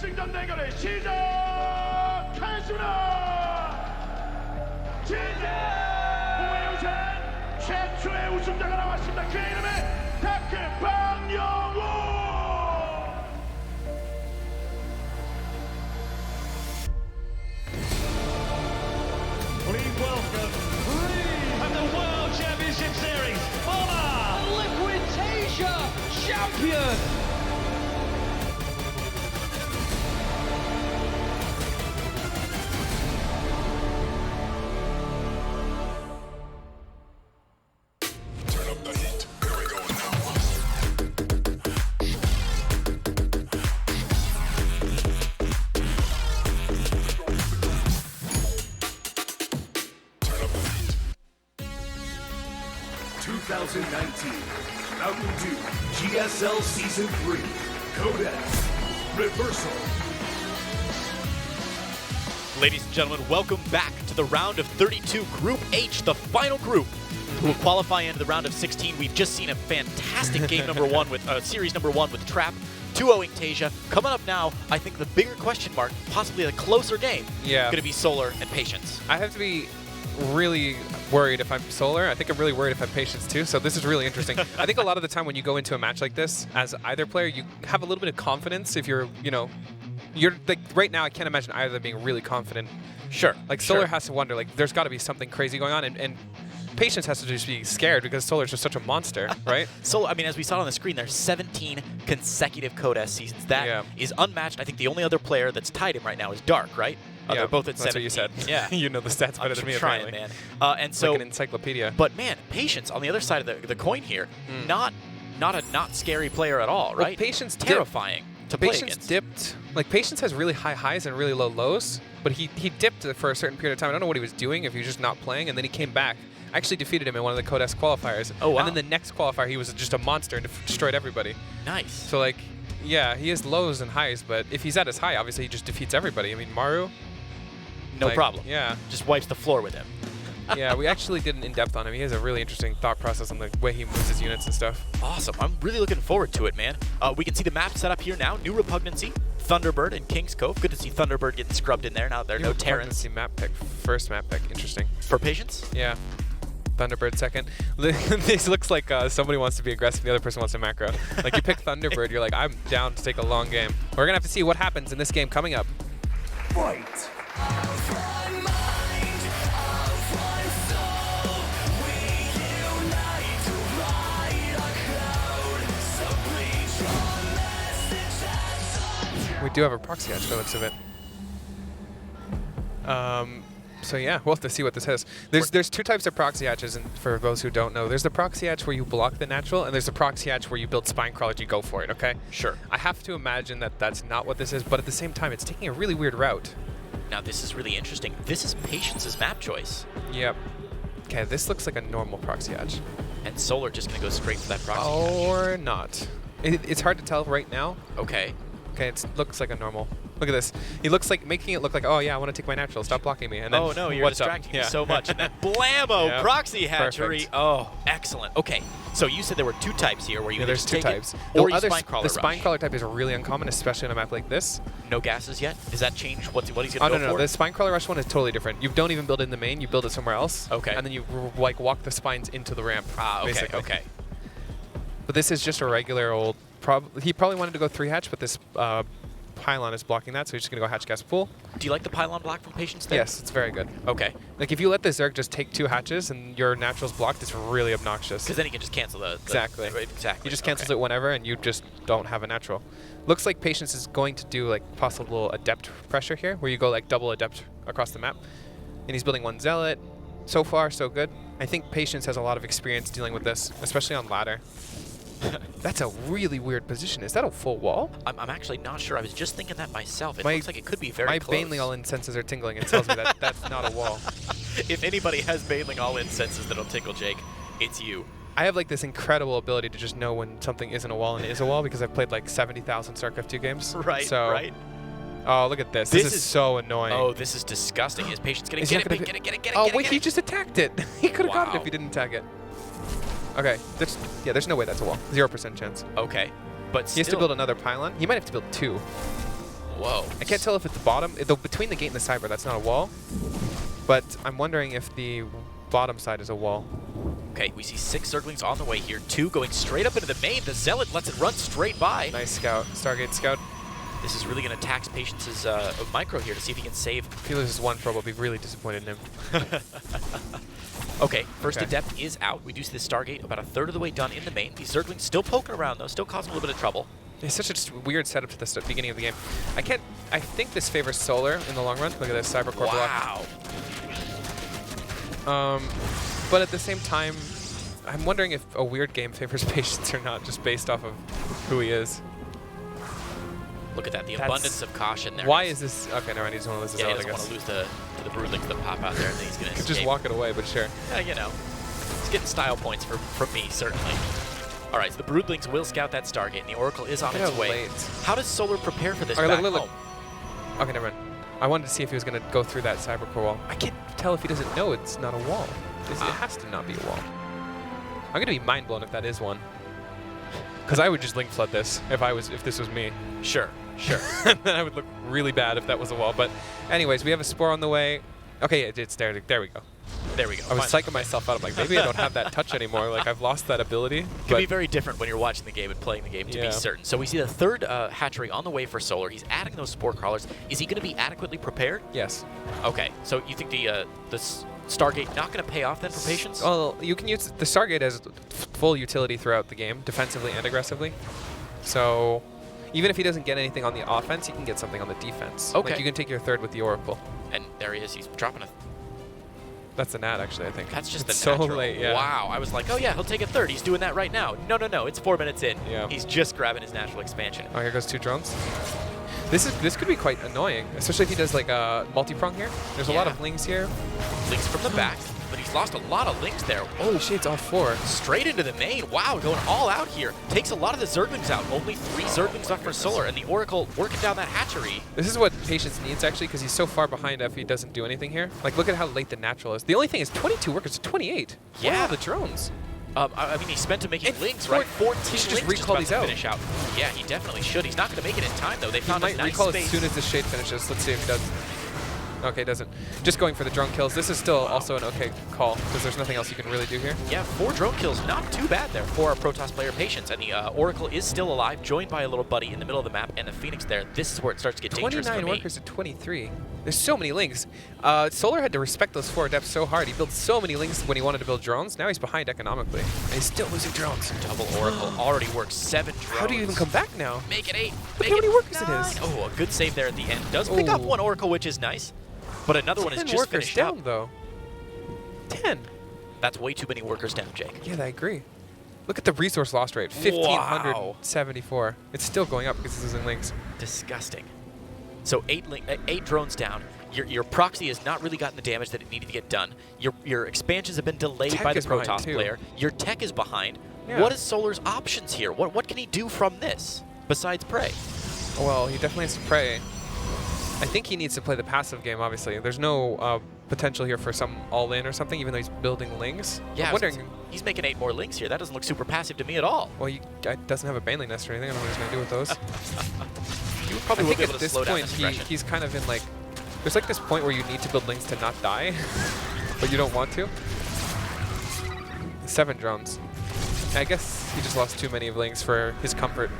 결승전 대결을 시작하겠습니다. 홍해영생 최초의 우승자가 나왔습니다. 그 이름은 다크 방영우. Please welcome from the World Championship Series, former Liquid TaeJa champion. 2019 Mountain Dew GSL Season 3 Codex Reversal. Ladies and gentlemen, welcome back to the round of 32, Group H, the final group who will qualify into the round of 16. We've just seen a fantastic game number one with series number one with Trap, 2-0ing TaeJa. Coming up now, I think the bigger question mark, possibly a closer game, going to be Solar and Patience. I have to be really worried if I'm Solar. I think I'm really worried if I'm Patience too, so this is really interesting. I think a lot of the time when you go into a match like this, as either player, you have a little bit of confidence if you're, you're like, right now I can't imagine either of them being really confident. Sure. Like Solar has to wonder, like, there's got to be something crazy going on, and Patience has to just be scared because Solar's just such a monster, right? So, I mean, as we saw on the screen, there's 17 consecutive Codex seasons. That is unmatched. I think the only other player that's tied him right now is Dark, right? They're both at 17. That's what you said. Yeah. You know the stats better than me, trying, apparently. man. And so, like an encyclopedia. But man, Patience on the other side of the coin here, not a not scary player at all, right? Well, Patience terrifying to play Patience against. dipped. Like Patience has really high highs and really low lows, but he dipped for a certain period of time. I don't know what he was doing, if he was just not playing, and then he came back. I actually defeated him in one of the Codex qualifiers. Oh, wow. And then the next qualifier, he was just a monster and destroyed everybody. Nice. So, like, yeah, he has lows and highs, but if he's at his high, obviously he just defeats everybody. I mean, Maru, no problem. Yeah. Just wipes the floor with him. Yeah, we actually did an in-depth on him. He has a really interesting thought process on the way he moves his units and stuff. Awesome. I'm really looking forward to it, man. We can see the map set up here now. New Repugnancy, Thunderbird, and King's Cove. Good to see Thunderbird getting scrubbed in there. Now there are no Terrans. Map pick. First map pick. Interesting. For Patience? Yeah. Thunderbird second. This looks like somebody wants to be aggressive, the other person wants to macro. Like you pick Thunderbird, you're like, I'm down to take a long game. We're gonna have to see what happens in this game coming up. Fight! We do have a proxy hatch by the looks of it. So yeah, we'll have to see what this has. There's two types of proxy hatches, and for those who don't know, there's the proxy hatch where you block the natural, and there's the proxy hatch where you build spine crawlers, you go for it, okay? Sure. I have to imagine that that's not what this is, but at the same time, it's taking a really weird route. Now this is really interesting. This is Patience's map choice. Yep. Okay, this looks like a normal proxy hatch. And Solar just going to go straight for that proxy hatch. Or not. It's hard to tell right now. Okay. Okay, it looks like a normal. Look at this. He looks like making it look like, oh yeah, I want to take my natural. Stop blocking me. And then, oh no, you're distracting me so much. And then blammo, proxy hatchery. Perfect. Oh, excellent. Okay, so you said there were two types here, where you there's two types. Or you spine crawler. The spine crawler type is really uncommon, especially on a map like this. No gases yet. Does that change what he's going to go for? Oh no, the spine crawler rush one is totally different. You don't even build it in the main. You build it somewhere else. Okay. And then you like walk the spines into the ramp. Ah, okay, basically. okay. But this is just a regular old. He probably wanted to go 3 hatch, but this pylon is blocking that, so he's just gonna go hatch gas pool. Do you like the pylon block from Patience there? Yes, it's very good. Okay. Like if you let the Zerg just take 2 hatches and your natural's blocked, it's really obnoxious. Because then he can just cancel the exactly. Exactly. He just cancels it whenever, and you just don't have a natural. Looks like Patience is going to do like possible adept pressure here, where you go like double adept across the map, and he's building 1 zealot. So far, so good. I think Patience has a lot of experience dealing with this, especially on ladder. That's a really weird position. Is that a full wall? I'm actually not sure. I was just thinking that myself. It looks like it could be very close. My Baneling all-in senses are tingling. It tells me that that's not a wall. If anybody has Baneling all-in senses that'll tickle Jake, it's you. I have like this incredible ability to just know when something isn't a wall and is a wall because I've played like 70,000 StarCraft 2 games. Right, so, right. Oh, look at this. This is so annoying. Oh, this is disgusting. His Patience gonna get it, get it. Oh, wait, he just attacked it. He could have gotten it if he didn't attack it. Okay, there's no way that's a wall. 0% chance. Okay, but he has to build another pylon. He might have to build 2. Whoa. I can't tell if it's the bottom. Though between the gate and the cyber, that's not a wall. But I'm wondering if the bottom side is a wall. Okay, we see 6 Zerglings on the way here. 2 going straight up into the main. The Zealot lets it run straight by. Nice scout. Stargate scout. This is really going to tax Patience's micro here to see if he can save. If he loses one probe, I'll be really disappointed in him. Okay, first Okay. Adept is out. We do see the Stargate about a third of the way done in the main. These Zerglings still poking around, though, still causing a little bit of trouble. It's such a just weird setup to the beginning of the game. I think this favors Solar in the long run. Look at this Cybercore block. Wow. But at the same time, I'm wondering if a weird game favors Patience or not, just based off of who he is. Look at that, the That's- abundance of caution there. Why is this? Okay, never mind. He doesn't want to lose his Yeah, he Zealot, doesn't I want guess. to lose to the Broodlings that pop out there, and then he's going to Could escape. just walk it away, but sure. Yeah, you know. He's getting style points from me, certainly. All right, so the Broodlings will scout that Stargate, and the Oracle is on Look its how way. late. How does Solar prepare for this Okay, back look. home? Okay, never mind. I wanted to see if he was going to go through that Cybercore wall. I can't tell if he doesn't know it's not a wall. It has to not be a wall. I'm going to be mind blown if that is one. Because I would just link flood this if this was me. Sure. Then I would look really bad if that was a wall. But anyways, we have a Spore on the way. Okay, yeah, it's there. There we go. There we go. I was Fine. psyching myself out. I'm like, maybe I don't have that touch anymore. Like, I've lost that ability. Could But be very different when you're watching the game and playing the game, to Yeah. be certain. So we see the third hatchery on the way for Solar. He's adding those Spore Crawlers. Is he going to be adequately prepared? yes. Okay, so you think the Stargate not going to pay off then for Patience? Well, you can use the Stargate as full utility throughout the game, defensively and aggressively. So even if he doesn't get anything on the offense, he can get something on the defense. Okay. Like you can take your third with the Oracle. And there he is. He's dropping a... That's the Nat, actually, I think. That's just it's the so natural. late, yeah. Wow. I was like, oh, yeah, he'll take a third. He's doing that right now. No. It's 4 minutes in. Yeah. He's just grabbing his natural expansion. Oh, here goes 2 drones. This could be quite annoying, especially if he does like a multi-prong here. There's a lot Yeah. of lings here. Links from the back, but he's lost a lot of links there. Oh, shit, it's all 4. Straight into the main. Wow, going all out here. Takes a lot of the Zerglings out. Only 3 Zerglings left for Solar, and the Oracle working down that hatchery. This is what Patience needs, actually, because he's so far behind if he doesn't do anything here. Like, look at how late the natural is. The only thing is 22 workers to 28. What are Yeah. all the drones? I mean, he spent to making And links, right? 14 he should just links recall about these to out. finish out. Yeah, he definitely should. He's not going to make it in time, though. They He found a might nice recall space. as soon as the shade finishes. Let's see if he does. Okay, it doesn't. Just going for the drone kills. This is still also an okay call, because there's nothing else you can really do here. Yeah, 4 drone kills, not too bad there for our Protoss player Patience. And the Oracle is still alive, joined by a little buddy in the middle of the map, and the Phoenix there. This is where it starts to get dangerous for 29 me. workers to 23. There's so many links. Solar had to respect those 4 adepts so hard. He built so many links when he wanted to build drones. Now he's behind economically. And he's still losing drones. Double Oracle already works 7 drones. How do you even come back now? Make it 8. Look Make how many it workers it 9. is. Oh, a good save there at the end. Does pick up Oh. 1 Oracle, which is nice. But another one is 10 just workers finished down, up. though. 10. That's way too many workers down, Jake. Yeah, I agree. Look at the resource loss rate, 1,574. It's still going up because he's losing links. Disgusting. So 8 drones down. Your proxy has not really gotten the damage that it needed to get done. Your expansions have been delayed Tech by the is behind, Protoss too. player. Your tech is behind. Yeah. What is Solar's options here? What can he do from this besides pray? Well, he definitely has to pray. I think he needs to play the passive game, obviously. There's no potential here for some all-in or something, even though he's building links. Yeah, I'm wondering... he's making 8 more links here. That doesn't look super passive to me at all. Well, he doesn't have a Baneling Nest or anything. I don't know what he's going to do with those. You I probably will think be able at to this slow down point, this aggression. he's kind of in like... There's like this point where you need to build links to not die, but you don't want to. 7 drones. I guess he just lost too many of links for his comfort.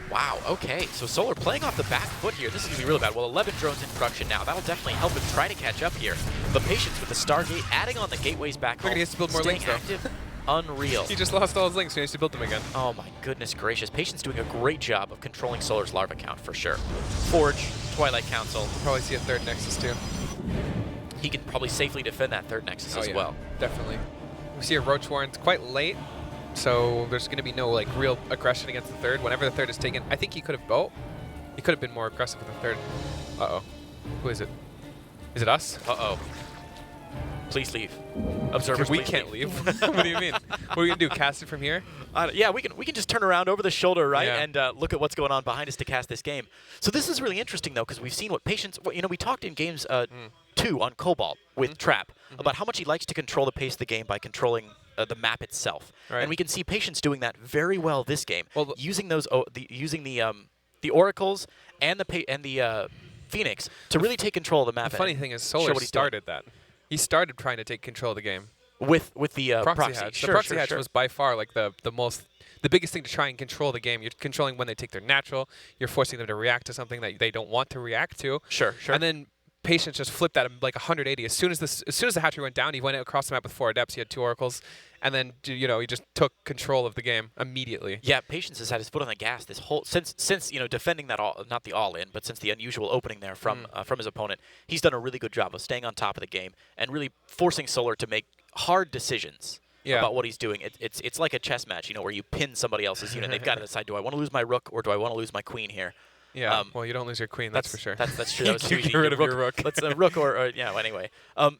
Wow, okay. So Solar playing off the back foot here. This is going to be really bad. Well, 11 drones in production now. That'll definitely help him try to catch up here. But Patience with the Stargate, adding on the gateways back Look home. at, he has to build more staying links, though. active. Unreal. He just lost all his links, so he has to build them again. Oh my goodness gracious. Patience doing a great job of controlling Solar's larva count for sure. Forge, Twilight Council. We'll probably see a 3rd Nexus, too. He can probably safely defend that 3rd Nexus as yeah, well. Definitely. We see a Roach Warren. It's quite late, so there's going to be no like real aggression against the 3rd. Whenever the 3rd is taken, I think he could have... Oh, he could have been more aggressive with the 3rd. Uh-oh. Who is it? Is it us? Uh-oh. Please leave. Observers, We please can't leave. What do you mean? What are we going to do, cast it from here? Yeah, we can just turn around over the shoulder, right, Yeah. and look at what's going on behind us to cast this game. So this is really interesting, though, because we've seen what Patience... Well, you know, we talked in games 2 on Cobalt with Trap about how much he likes to control the pace of the game by controlling the map itself. Right. And we can see Patience doing that very well this game, Well, using those using the the Oracles and the Phoenix to really take control of the map. The funny and thing is, show Solar what he's started that. He started trying to take control of the game. doing with the Proxy hatch. Sure, the proxy sure, hatch sure. was by far like the biggest thing to try and control the game. You're controlling when they take their natural. You're forcing them to react to something that they don't want to react to. Sure. And then Patience just flipped at him like 180. As soon as the hatchery went down, he went across the map with 4 adepts. He had 2 oracles, and then he just took control of the game immediately. Yeah, Patience has had his foot on the gas this whole since defending that not the all in, but since the unusual opening there from his opponent. He's done a really good job of staying on top of the game and really forcing Solar to make hard decisions. Yeah. About what he's doing. It's like a chess match, where you pin somebody else's unit. They've got to decide: do I want to lose my rook or do I want to lose my queen here? Yeah. Well, you don't lose your queen, that's for sure. That's true. That was You too easy. get rid of your rook. Let's rook or anyway.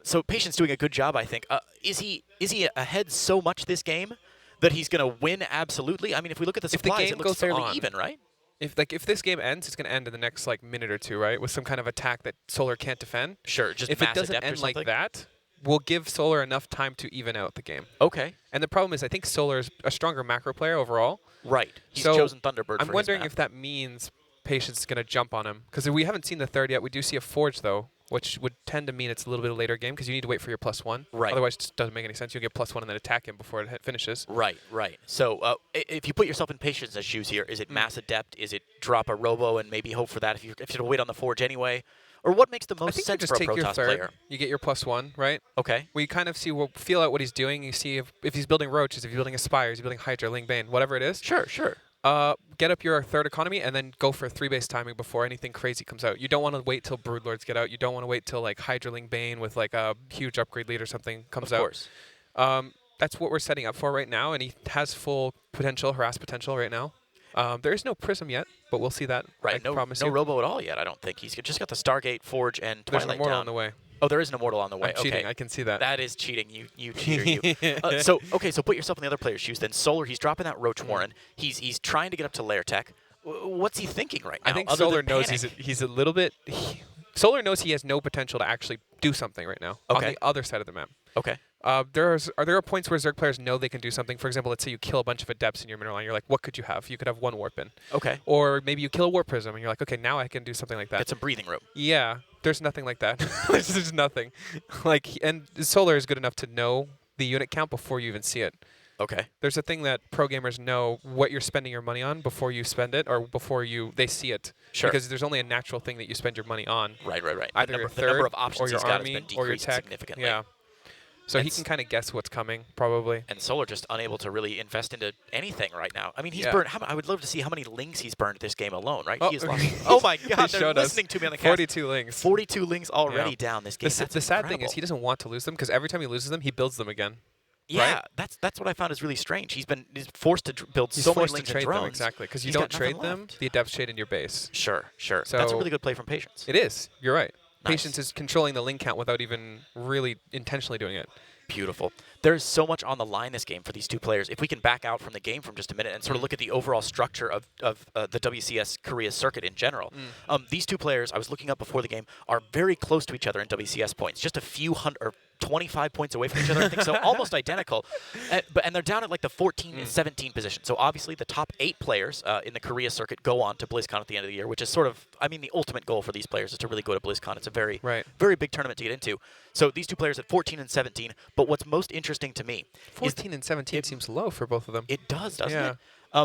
So Patience doing a good job, I think. Is he ahead so much this game that he's going to win absolutely? I mean, if we look at the supplies, game it looks goes fairly on, even, right? If this game ends, it's going to end in the next minute or two, right? With some kind of attack that Solar can't defend. Sure. Just if it mass doesn't adept or end like something? that, we'll give Solar enough time to even out the game. Okay. And the problem is, I think Solar is a stronger macro player overall. Right. He's So chosen Thunderbird. I'm for wondering his if map. that means Patience is going to jump on him. Because we haven't seen the 3rd yet. We do see a Forge, though, which would tend to mean it's a little bit of a later game because you need to wait for your +1. Right. Otherwise, it just doesn't make any sense. You'll get +1 and then attack him before it finishes. Right. So if you put yourself in Patience's shoes here, is it mass adept? Is it drop a robo and maybe hope for that if you're wait on the Forge anyway? Or what makes the I most think you sense just for a take your Protoss 3rd. player? You get your +1, right? Okay. We kind of feel out what he's doing. You see if he's building roaches, if he's building Aspires, he's building Hydra, Ling Bane, whatever it is. Sure. Get up your 3rd economy and then go for 3 base timing before anything crazy comes out. You don't want to wait till Broodlords get out. You don't want to wait till Hydra, Ling Bane with a huge upgrade lead or something comes out. Of course. That's what we're setting up for right now, and he has full potential, harass potential right now. There is no Prism yet, but we'll see that. Right. I promise no you. robo at all yet. I don't think he's just got the Stargate, Forge, and There's Twilight an Immortal down. on the way. Oh, there is an Immortal on the way. I'm cheating. Okay. I can see that. That is cheating. You cheater, you. So put yourself in the other player's shoes. Then Solar, he's dropping that Roach Warren. He's trying to get up to Lair Tech. What's he thinking right now? I think other Solar than knows panic? he's a little bit. Solar knows he has no potential to actually do something right now on Okay. the other side of the map. Okay. There are points where Zerg players know they can do something. For example, let's say you kill a bunch of adepts in your mineral line. You're like, what could you have? You could have 1 warp in. Okay. Or maybe you kill a warp prism and you're like, okay, now I can do something like that. Get some breathing room. Yeah, there's nothing like that. There's just nothing. And Solar is good enough to know the unit count before you even see it. Okay. There's a thing that pro gamers know what you're spending your money on before you spend it or before they see it. Sure. Because there's only a natural thing that you spend your money on. Right. Either the your the number third of options or your he's got army has been or your decreased tech. significantly. Yeah. So he And can kind of guess what's coming, probably. And Solar just unable to really invest into anything right now. I mean, he's Yeah. burned. I would love to see how many links he's burned this game alone, right? Oh, He has lost. Oh my They God! They're showed us listening to me on the cast. 42 links. 42 links already Yeah. down this game. The sad thing is he doesn't want to lose them because every time he loses them, he builds them again. Yeah, right? that's what I found is really strange. He's forced to build He's so many forced to links trade and drones. them, exactly. Because you He's don't got nothing trade them, left. the adepts trade in your base. Sure. That's a So- really good play from Patience. It is. You're right. Nice. Patience is controlling the link count without even really intentionally doing it. Beautiful. There's so much on the line this game for these two players. If we can back out from the game for just a minute and sort of look at the overall structure of the WCS Korea circuit in general, these two players, I was looking up before the game, are very close to each other in WCS points. Just a few hundred or 25 points away from each other, I think so. Almost identical. And they're down at like the 14 and 17 position. So obviously the top 8 players in the Korea circuit go on to BlizzCon at the end of the year, which is sort of, I mean, the ultimate goal for these players is to really go to BlizzCon. It's a very, very big tournament to get into. So these two players at 14 and 17. But what's most interesting to me 14 and 17 seems low for both of them. it does, doesn't Yeah.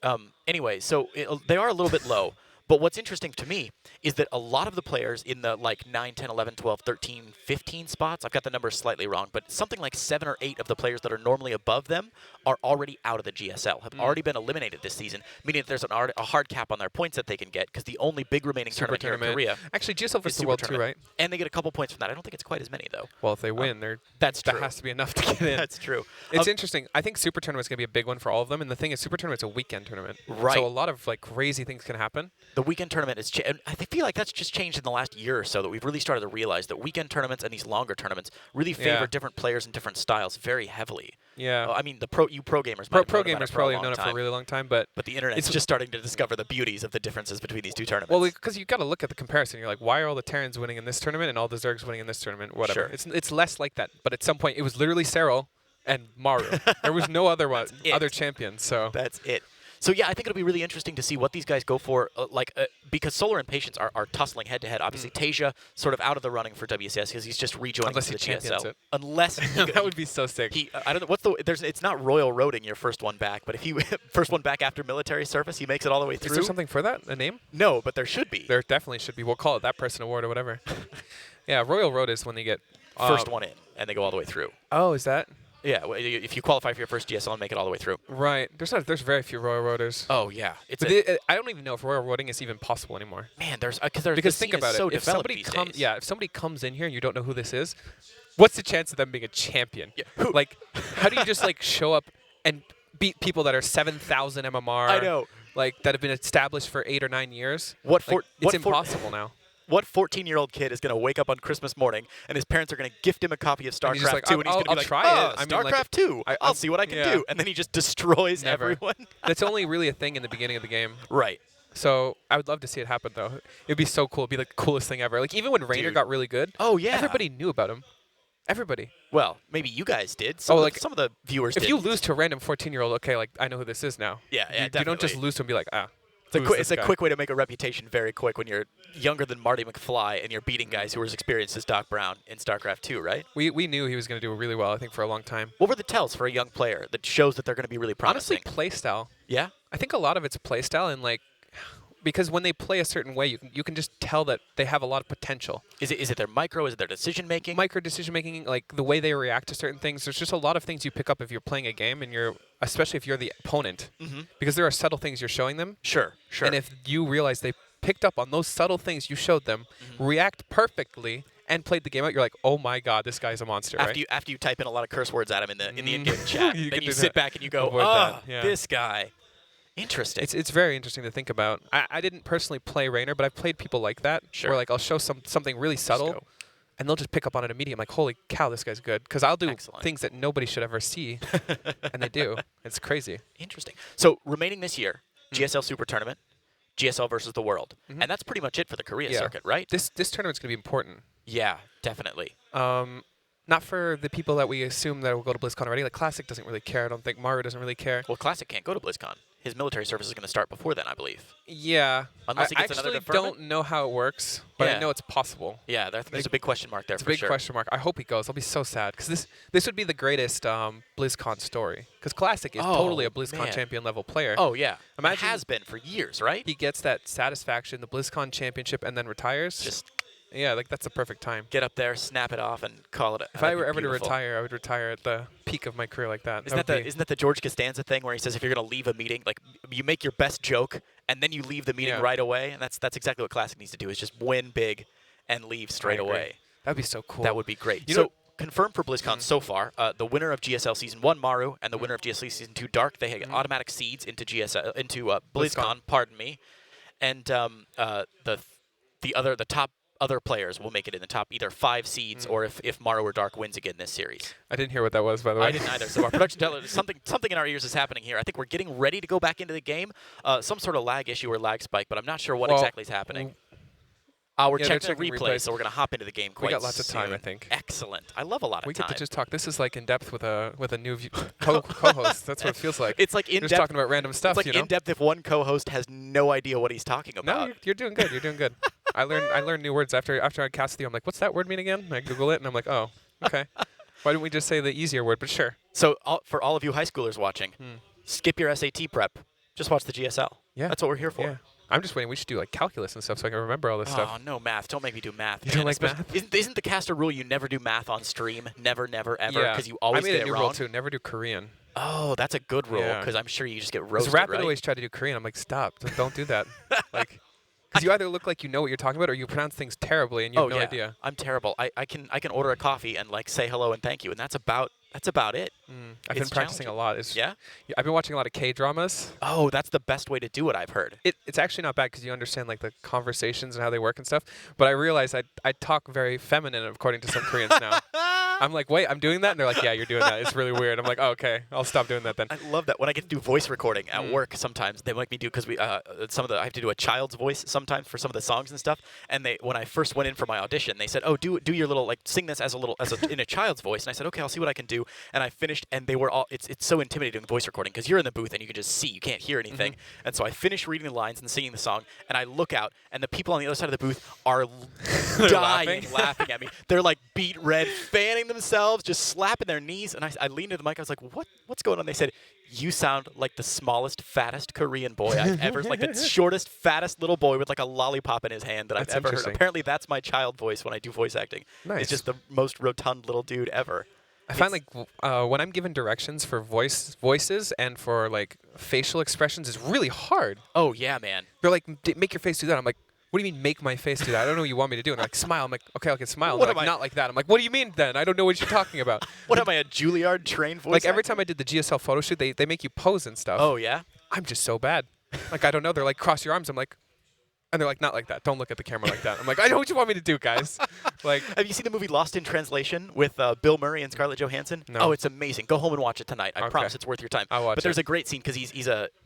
it? Anyway, so they are a little bit low. But what's interesting to me is that a lot of the players in the like 9, 10, 11, 12, 13, 15 spots, I've got the numbers slightly wrong, but something like 7 or 8 of the players that are normally above them are already out of the GSL, have already been eliminated this season, meaning that there's a hard cap on their points that they can get because the only big remaining Super tournament here in Korea Actually, GSL is versus the Super World too, Tournament. right? And they get a couple points from that. I don't think it's quite as many, though. Well, if they win, That's that true. has to be enough to get in. That's true. It's interesting. I think Super Tournament's going to be a big one for all of them. And the thing is, Super Tournament's a weekend tournament. Right. So a lot of like crazy things can happen. The weekend tournament is, and I feel like that's just changed in the last year or so, that we've really started to realize that weekend tournaments and these longer tournaments really favor different players and different styles very heavily. Yeah. I mean, pro gamers might Pro have known about gamers it for probably a have long known it for a time, really long time, but but the internet's it's just starting to discover the beauties of the differences between these two tournaments. well, because you got to look at the comparison. You're like, why are all the Terrans winning in this tournament and all the Zergs winning in this tournament? Whatever. Sure. It's less like that. But at some point, it was literally Serral and Maru. There was no other it. other champions. So That's it. So yeah, I think it'll be really interesting to see what these guys go for, because Solar and Patience are tussling head-to-head. Obviously, TaeJa sort of out of the running for WCS because he's just rejoining Unless to he the champions GSL. it. Unless That would be so sick. I don't know what's it's not Royal Roading your first one back, but if he first one back after military service, he makes it all the way through. Is there something for that? A name? No, but there should be. There definitely should be. We'll call it that person award or whatever. Yeah, Royal Road is when they get First one in, and they go all the way through. Oh, is that? Yeah, if you qualify for your first GSL and make it all the way through. Right. There's very few Royal Roaders. Oh yeah, it's I don't even know if Royal Roading is even possible anymore. man. Because think about so it. If developed somebody these comes, days. yeah, if somebody comes in here and you don't know who this is, what's the chance of them being a champion? Yeah, who? Like, how do you just like show up and beat people that are 7,000 MMR? I know. Like that have been established for 8 or 9 years. What Like, for? it's impossible now. What 14-year-old kid is going to wake up on Christmas morning and his parents are going to gift him a copy of And he's just StarCraft like, 2 and he's going to be I'll like, try oh, it. I mean, like, StarCraft 2, I'll I'm- see what I can yeah. do. And then he just destroys Never. everyone. That's only really a thing in the beginning of the game. Right. So I would love to see it happen, though. It'd be so cool. It'd be like the coolest thing ever. Like even when Rainer Dude. got really good, Oh, yeah. everybody knew about him. Everybody. Well, maybe you guys did. Oh, like, some of the viewers If did. you lose to a random 14-year-old, okay, like I know who this is now. Yeah, yeah, You don't just definitely. lose to him and be like, It's a quick way to make a reputation very quick when you're younger than Marty McFly and you're beating guys who are as experienced as Doc Brown in StarCraft 2, right? We knew he was going to do really well, I think, for a long time. What were the tells for a young player that shows that they're going to be really promising? Honestly, playstyle. Yeah? I think a lot of it's playstyle and like because when they play a certain way, you can just tell that they have a lot of potential. Is it their micro? Is it their decision making? Micro decision making, like the way they react to certain things. There's just a lot of things you pick up if you're playing a game, and especially if you're the opponent, because there are subtle things you're showing them. Sure. And if you realize they picked up on those subtle things you showed them, react perfectly, and played the game out, you're like, oh my god, this guy's a monster. After you type in a lot of curse words at him in the in-game chat, You then can you do sit that. back and you go, Avoid oh, that, yeah. this guy. Interesting. It's very interesting to think about. I didn't personally play Rainer, but I've played people like that. Sure. Where like I'll show something really subtle, go. and they'll just pick up on it immediately. I'm like, holy cow, this guy's good. Because I'll do Excellent. things that nobody should ever see, and they do. It's crazy. Interesting. So remaining this year, GSL Super Tournament, GSL versus the World, and that's pretty much it for the Korea circuit, right? This tournament's gonna be important. Yeah, definitely. Not for the people that we assume that will go to BlizzCon already. Like Classic doesn't really care. I don't think Maru doesn't really care. Well, Classic can't go to BlizzCon. His military service is going to start before then, I believe. Yeah. Unless he I gets another actually deferment? don't know how it works, but Yeah. I know it's possible. Yeah, there's a big question mark there It's a for big sure. question mark. I hope he goes. I'll be so sad because this would be the greatest BlizzCon story. Because Classic is Oh, totally a BlizzCon man. champion level player. Oh, yeah. Imagine- It has been for years, right? He gets that satisfaction, the BlizzCon championship, and then retires. Just yeah, like that's the perfect time. get up there, snap it off, and call it. If I were ever to retire, I would retire at the peak of my career like that. Isn't that the George Costanza thing where he says if you're going to leave a meeting, like you make your best joke and then you leave the meeting Yeah. right away, and that's exactly what Classic needs to do is just win big and leave straight agree. away. That'd be so cool. That would be great. You So know- confirmed for BlizzCon so far, the winner of GSL Season 1, Maru, and the winner of GSL Season 2, Dark, they get automatic seeds into BlizzCon, pardon me, and the top other players will make it in the top either 5 seeds or if Maru or Dark wins again this series. I didn't hear what that was, by the way. I didn't either. So our production teller, something in our ears is happening here. I think we're getting ready to go back into the game. Some sort of lag issue or lag spike, but I'm not sure what Well, exactly is happening. We're yeah, they're checking the checking replay, replays. so we're going to hop into the game quite We got lots of time, soon. I think. Excellent. I love a lot of We time. get to just talk. This is like in depth with a new co-host. That's what it feels like. It's like We're in-depth. just talking about random stuff. It's like you know? in depth if one co-host has no idea what he's talking No, about. you're doing good. You're doing good. I learned new words after I cast with you. I'm like, what's that word mean again? And I Google it, and I'm like, oh, okay. Why didn't we just say the easier word? But sure. So for all of you high schoolers watching, skip your SAT prep. Just watch the GSL. Yeah. That's what we're here for. Yeah. I'm just waiting. We should do like calculus and stuff so I can remember all this Oh, stuff. no math. Don't make me do math. You don't man. like Especially- math? Isn't the caster rule you never do math on stream? Never, never, ever? Yeah. Because you always I made get a new it rule wrong? too. Never do Korean. Oh, that's a good rule Yeah. because I'm sure you just get Because roasted, Rapid right? always tried to do Korean. I'm like, stop. Don't do that. Like, because you either look like you know what you're talking about or you pronounce things terribly and you have no yeah. idea. I'm terrible. I can order a coffee and like say hello and thank you, and that's about it. I've been It's practicing a lot. Yeah? I've been watching a lot of K-dramas. Oh, that's the best way to do it, I've heard. It's actually not bad because you understand like the conversations and how they work and stuff. But I realize I talk very feminine according to some Koreans now. I'm like, wait, I'm doing that? And they're like, yeah, you're doing that. It's really weird. I'm like, oh, okay, I'll stop doing that then. I love that. When I get to do voice recording at work, sometimes they make me do, because we I have to do a child's voice sometimes for some of the songs and stuff. And when I first went in for my audition, they said, "Oh, do your little, like, sing this in a child's voice." And I said, "Okay, I'll see what I can do." And I finished, and they were all. It's so intimidating, voice recording, because you're in the booth and you can just see, you can't hear anything. And so I finished reading the lines and singing the song, and I look out, and the people on the other side of the booth are dying laughing at me. They're like beat red, fanning themselves, just slapping their knees. And I leaned to the mic. I was like, what's going on? They said, "You sound like the smallest, fattest Korean boy I've ever, like the shortest, fattest little boy with like a lollipop in his hand that I've ever heard." Apparently that's my child voice when I do voice acting. Nice. It's just the most rotund little dude ever. I find like when I'm given directions for voices and for like facial expressions is really hard. Oh yeah, man. They're like, make your face do that. I'm like, what do you mean make my face do that? I don't know what you want me to do. And they're like, smile. I'm like, okay, I can smile. And they're like, not like that. I'm like, what do you mean then? I don't know what you're talking about. What am I, a Juilliard trained voice Like every actor? time I did the GSL photo shoot, they make you pose and stuff. Oh yeah? I'm just so bad. Like, I don't know. They're like, cross your arms. I'm like, and they're like, not like that. Don't look at the camera like that. I'm like, I know what you want me to do, guys. Like, have you seen the movie Lost in Translation with Bill Murray and Scarlett Johansson? No. Oh, it's amazing. Go home and watch it tonight. I Okay. promise it's worth your time. I'll watch But there's it. a great scene because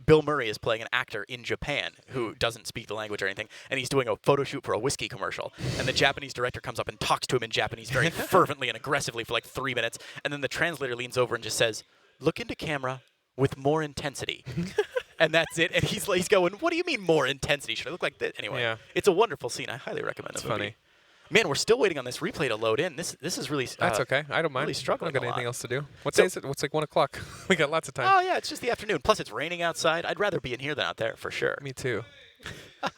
Bill Murray is playing an actor in Japan who doesn't speak the language or anything, and he's doing a photo shoot for a whiskey commercial. And the Japanese director comes up and talks to him in Japanese very fervently and aggressively for like 3 minutes, and then the translator leans over and just says, "Look into camera with more intensity." And that's it. And he's going, "What do you mean more intensity? Should I look like this?" Anyway, Yeah. it's a wonderful scene. I highly recommend it. It's funny. Man, we're still waiting on this replay to load in. This is really that's okay. I don't mind. really struggling I don't got a anything lot. else to do. What So- day is it? What's like 1 o'clock? We got lots of time. Oh yeah, it's just the afternoon. Plus it's raining outside. I'd rather be in here than out there for sure. Me too.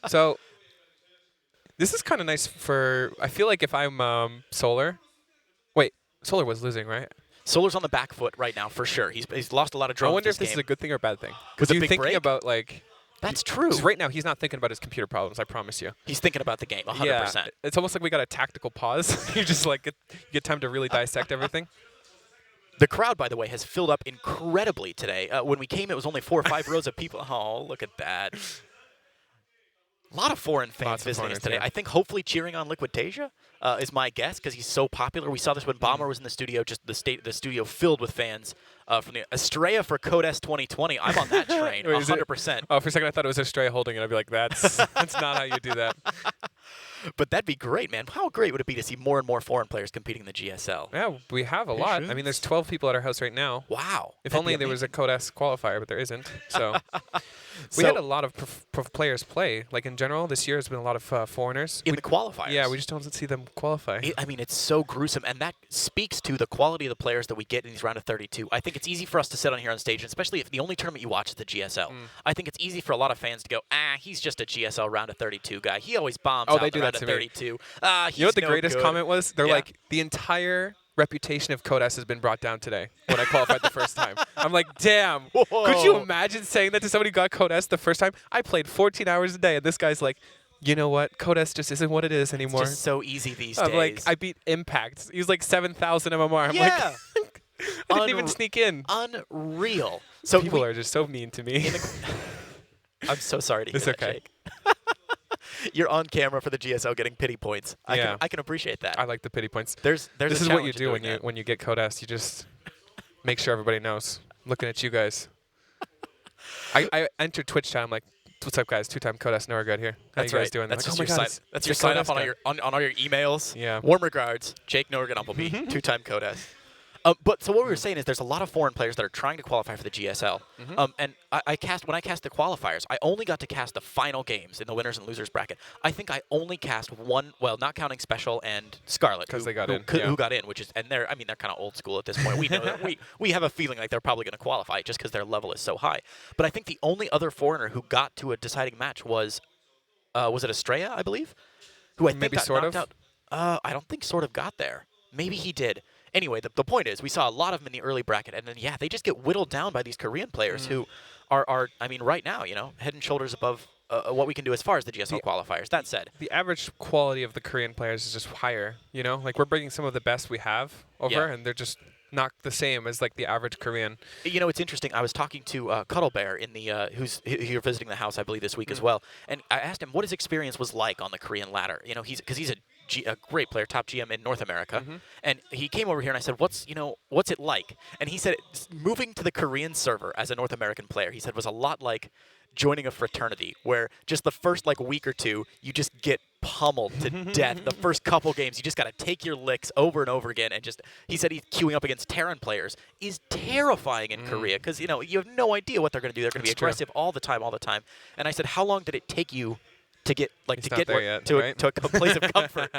So this is kind of nice for. I feel like if I'm Solar. Wait, Solar was losing, right? Solar's on the back foot right now for sure. He's lost a lot of I drone. wonder if this this is game. a good thing or a bad thing. With Because a you're big thinking break? about like. That's true. 'Cause right now he's not thinking about his computer problems. I promise you. He's thinking about the game 100%. Yeah, it's almost like we got a tactical pause. You just like get time to really dissect everything. The crowd, by the way, has filled up incredibly today. When we came, it was only 4 or 5 rows of people. Oh, look at that. A lot of foreign fans Lots of visiting us foreigners, today. yeah. I think hopefully cheering on Liquid TaeJa is my guess because he's so popular. We saw this when Bomber was in the studio, just the studio filled with fans from the Estrella for Codes 2020. I'm on that train, Wait, is it- 100%. Oh, for a second I thought it was Estrella holding it. I'd be like, that's not how you do that. But that'd be great, man. How great would it be to see more and more foreign players competing in the GSL? Yeah, we have a lot. I mean, there's 12 people at our house right now. Wow. If That'd only be there was a amazing. Codes qualifier, but there isn't. So we So- had a lot of prof players play. Like in general, this year has been a lot of foreigners. in the qualifiers. Yeah, we just don't see them qualify. I mean, it's so gruesome, and that speaks to the quality of the players that we get in these round of 32. I think it's easy for us to sit on here on stage, and especially if the only tournament you watch is the GSL. I think it's easy for a lot of fans to go, he's just a GSL round of 32 guy. He always bombs Oh, out they the do round that of to me. 32. You know what the no greatest good." comment was? They're Yeah. like, the entire reputation of Codes has been brought down today when I qualified the first time. I'm like, damn. Could you Whoa. imagine saying that to somebody who got Codes the first time? I played 14 hours a day, and this guy's like, you know what? Codes just isn't what it is anymore. It's just so easy these I'm days. like, I beat Impact. He was like 7,000 MMR. I'm yeah. like, I didn't even sneak in. Unreal. So People are just so mean to me. I'm so sorry to hear It's that, okay. Jake. You're on camera for the GSL getting pity points. Yeah. I can appreciate that. I like the pity points. There's This a is what you challenge in do doing that. when you get Codes. You just make sure everybody knows. I'm looking at you guys. I enter Twitch chat. I'm like, what's up, guys? 2-time Codes. No regret here. How That's you guys right. doing? They're That's like, just oh your my God, sign. it's That's the your sign Codes off on guy. on all your emails. Yeah. Warm regards, Jake Norrigan Umpleby, 2-time Codes. But so what we were saying is there's a lot of foreign players that are trying to qualify for the GSL. And when I cast the qualifiers, I only got to cast the final games in the winners and losers bracket. I think I only cast one, well, not counting Special and Scarlet, 'Cause they got in, who yeah. got in, which is, and they're kind of old school at this point. We know that we have a feeling like they're probably going to qualify just because their level is so high. But I think the only other foreigner who got to a deciding match was it Estrella, I believe, who I think Maybe got sort knocked of? out. I don't think sort of got there. Maybe he did. Anyway, the point is we saw a lot of them in the early bracket, and then, yeah, they just get whittled down by these Korean players who are, I mean, right now, head and shoulders above what we can do as far as the GSL qualifiers. That said. The average quality of the Korean players is just higher, you know? Like, we're bringing some of the best we have over, Yeah. and they're just not the same as, like, the average Korean. It's interesting. I was talking to Cuddle Bear in the who's here visiting the house, I believe, this week as well. And I asked him what his experience was like on the Korean ladder. Because he's a a great player, top GM in North America, Mm-hmm. and he came over here and I said, what's it like? And he said, moving to the Korean server as a North American player, he said, was a lot like joining a fraternity, where just the first like week or two, you just get pummeled to death. The first couple games, you just got to take your licks over and over again. And just, he said he's queuing up against Terran players is terrifying in Korea because, you have no idea what they're going to do. They're going to be That's true. aggressive all the time. And I said, how long did it take you to get He's not there yet, to right? a place of comfort?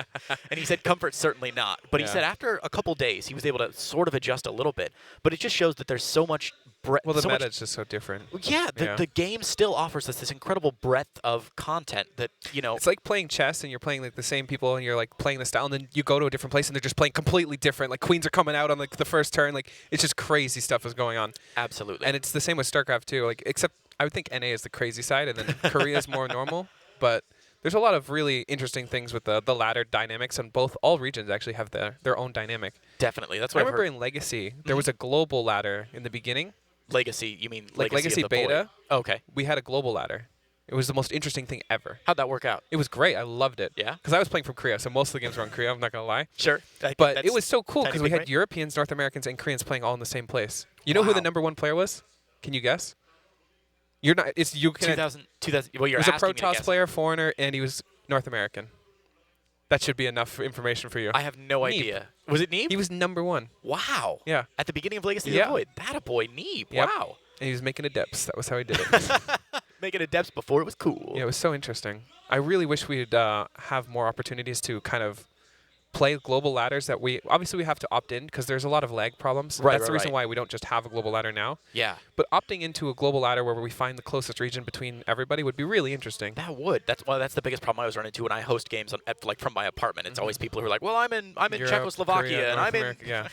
And he said comfort certainly not, but he Yeah. said after a couple days he was able to sort of adjust a little bit. But it just shows that there's so much breadth. Well, the so much, meta is just so different. yeah, the game still offers us this incredible breadth of content that It's like playing chess, and you're playing like the same people, and you're like playing the style, and then you go to a different place, and they're just playing completely different. Like queens are coming out on like the first turn. Like it's just crazy stuff is going on. absolutely. And it's the same with StarCraft too. Like except I would think NA is the crazy side, and then Korea is more normal. But there's a lot of really interesting things with the ladder dynamics, and all regions actually have their own dynamic. Definitely, that's I what I remember heard. in Legacy, there was a global ladder in the beginning. Legacy, you mean Like Legacy Legacy of the Void? Beta. Okay, We had a global ladder. It was the most interesting thing ever. how'd that work out? It was great. I loved it. Yeah? Because I was playing from Korea, so most of the games were in Korea. I'm not going to lie. Sure, I think But it that's was so cool tiny because we bit had great. Europeans, North Americans, and Koreans playing all in the same place. You know who the Wow. #1 player was? Can you guess? You're not. It's you can. 2000. Well, He you're was a asking me to Protoss guess. player, foreigner, and he was North American. That should be enough information for you. I have no Neeb. idea. Was it Neeb? He was #1. Wow. Yeah. At the beginning of Legacy of Yeah. the Void, that a boy Neeb. Yep. Wow. And he was making a depths. That was how he did it. Making a depths before it was cool. Yeah, it was so interesting. I really wish we'd have more opportunities to kind of play global ladders that we have to opt in because there's a lot of lag problems. Right, That's right, the reason right. why we don't just have a global ladder now. Yeah. But opting into a global ladder where we find the closest region between everybody would be really interesting. That would. That's the biggest problem I was running into when I host games from my apartment. It's always people who are like, "Well, I'm in Europe, Czechoslovakia Korea, and North I'm in America, yeah.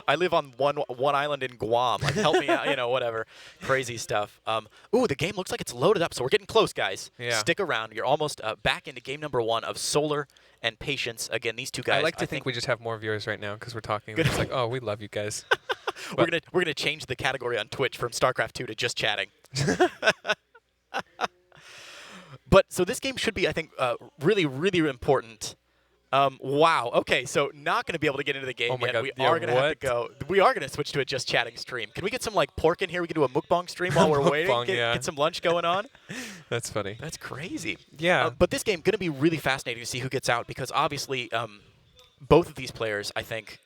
I live on one island in Guam. Like, help me out, whatever. Crazy stuff. Ooh, the game looks like it's loaded up, so we're getting close, guys. Yeah. Stick around. You're almost back into game number 1 of Solar and Patience. Again, these two guys. I like to think we just have more viewers right now because we're talking. It's like, oh, we love you guys. we're gonna change the category on Twitch from StarCraft 2 to just chatting. But so this game should be, I think, really, really important. Wow. Okay, so not going to be able to get into the game Oh my yet. God, We yeah, are going to have what? to go. We are going to switch to a just chatting stream. Can we get some like pork in here? We can do a mukbang stream while we're waiting. Mukbang, yeah. Get some lunch going on. That's funny. That's crazy. Yeah. But this game going to be really fascinating to see who gets out because obviously both of these players, I think,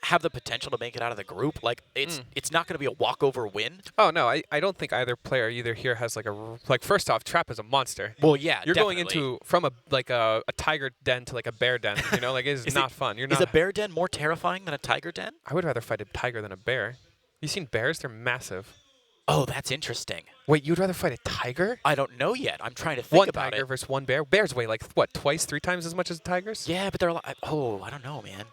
have the potential to make it out of the group. Like it's not going to be a walkover win. Oh no, I don't think either player either here has like first off, Trap is a monster. Well, yeah, You're going definitely. into from a tiger den to like a bear den. Like it's not fun. You're Is not. a bear den more terrifying than a tiger den? I would rather fight a tiger than a bear. You seen bears? They're massive. Oh, that's interesting. Wait, you'd rather fight a tiger? I don't know yet. I'm trying to think One about tiger it. versus one bear. Bears weigh like what, twice, 3 times as much as tigers? Yeah, but they're a lot. Oh, I don't know, man.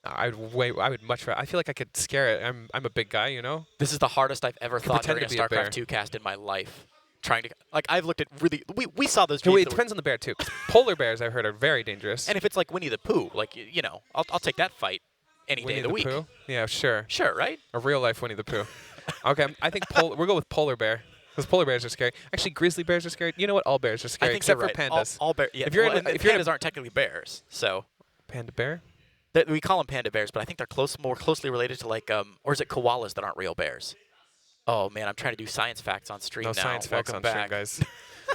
I would much rather. I feel like I could scare it. I'm a big guy, This is the hardest I've ever thought pretend during a to be a bear. StarCraft 2 cast in my life. Trying to I've looked at really. We saw those. No, videos wait, it that were- depends on the bear too. 'Cause polar bears I've heard are very dangerous. And if it's like Winnie the Pooh, like I'll take that fight any Winnie day of the week. Pooh? Yeah, sure. Sure, right? A real life Winnie the Pooh. Okay, I think we'll go with polar bear. Because polar bears are scary. Actually, grizzly bears are scary. You know what? All bears are scary I think except you're for right. pandas. All bear. Yeah. If you're well, in a- and if you're in a- pandas aren't technically bears, so Panda bear? we call them panda bears, but I think they're more closely related to like or is it koalas that aren't real bears? Oh man, I'm trying to do science facts on stream No now. science facts Welcome on back. stream, guys.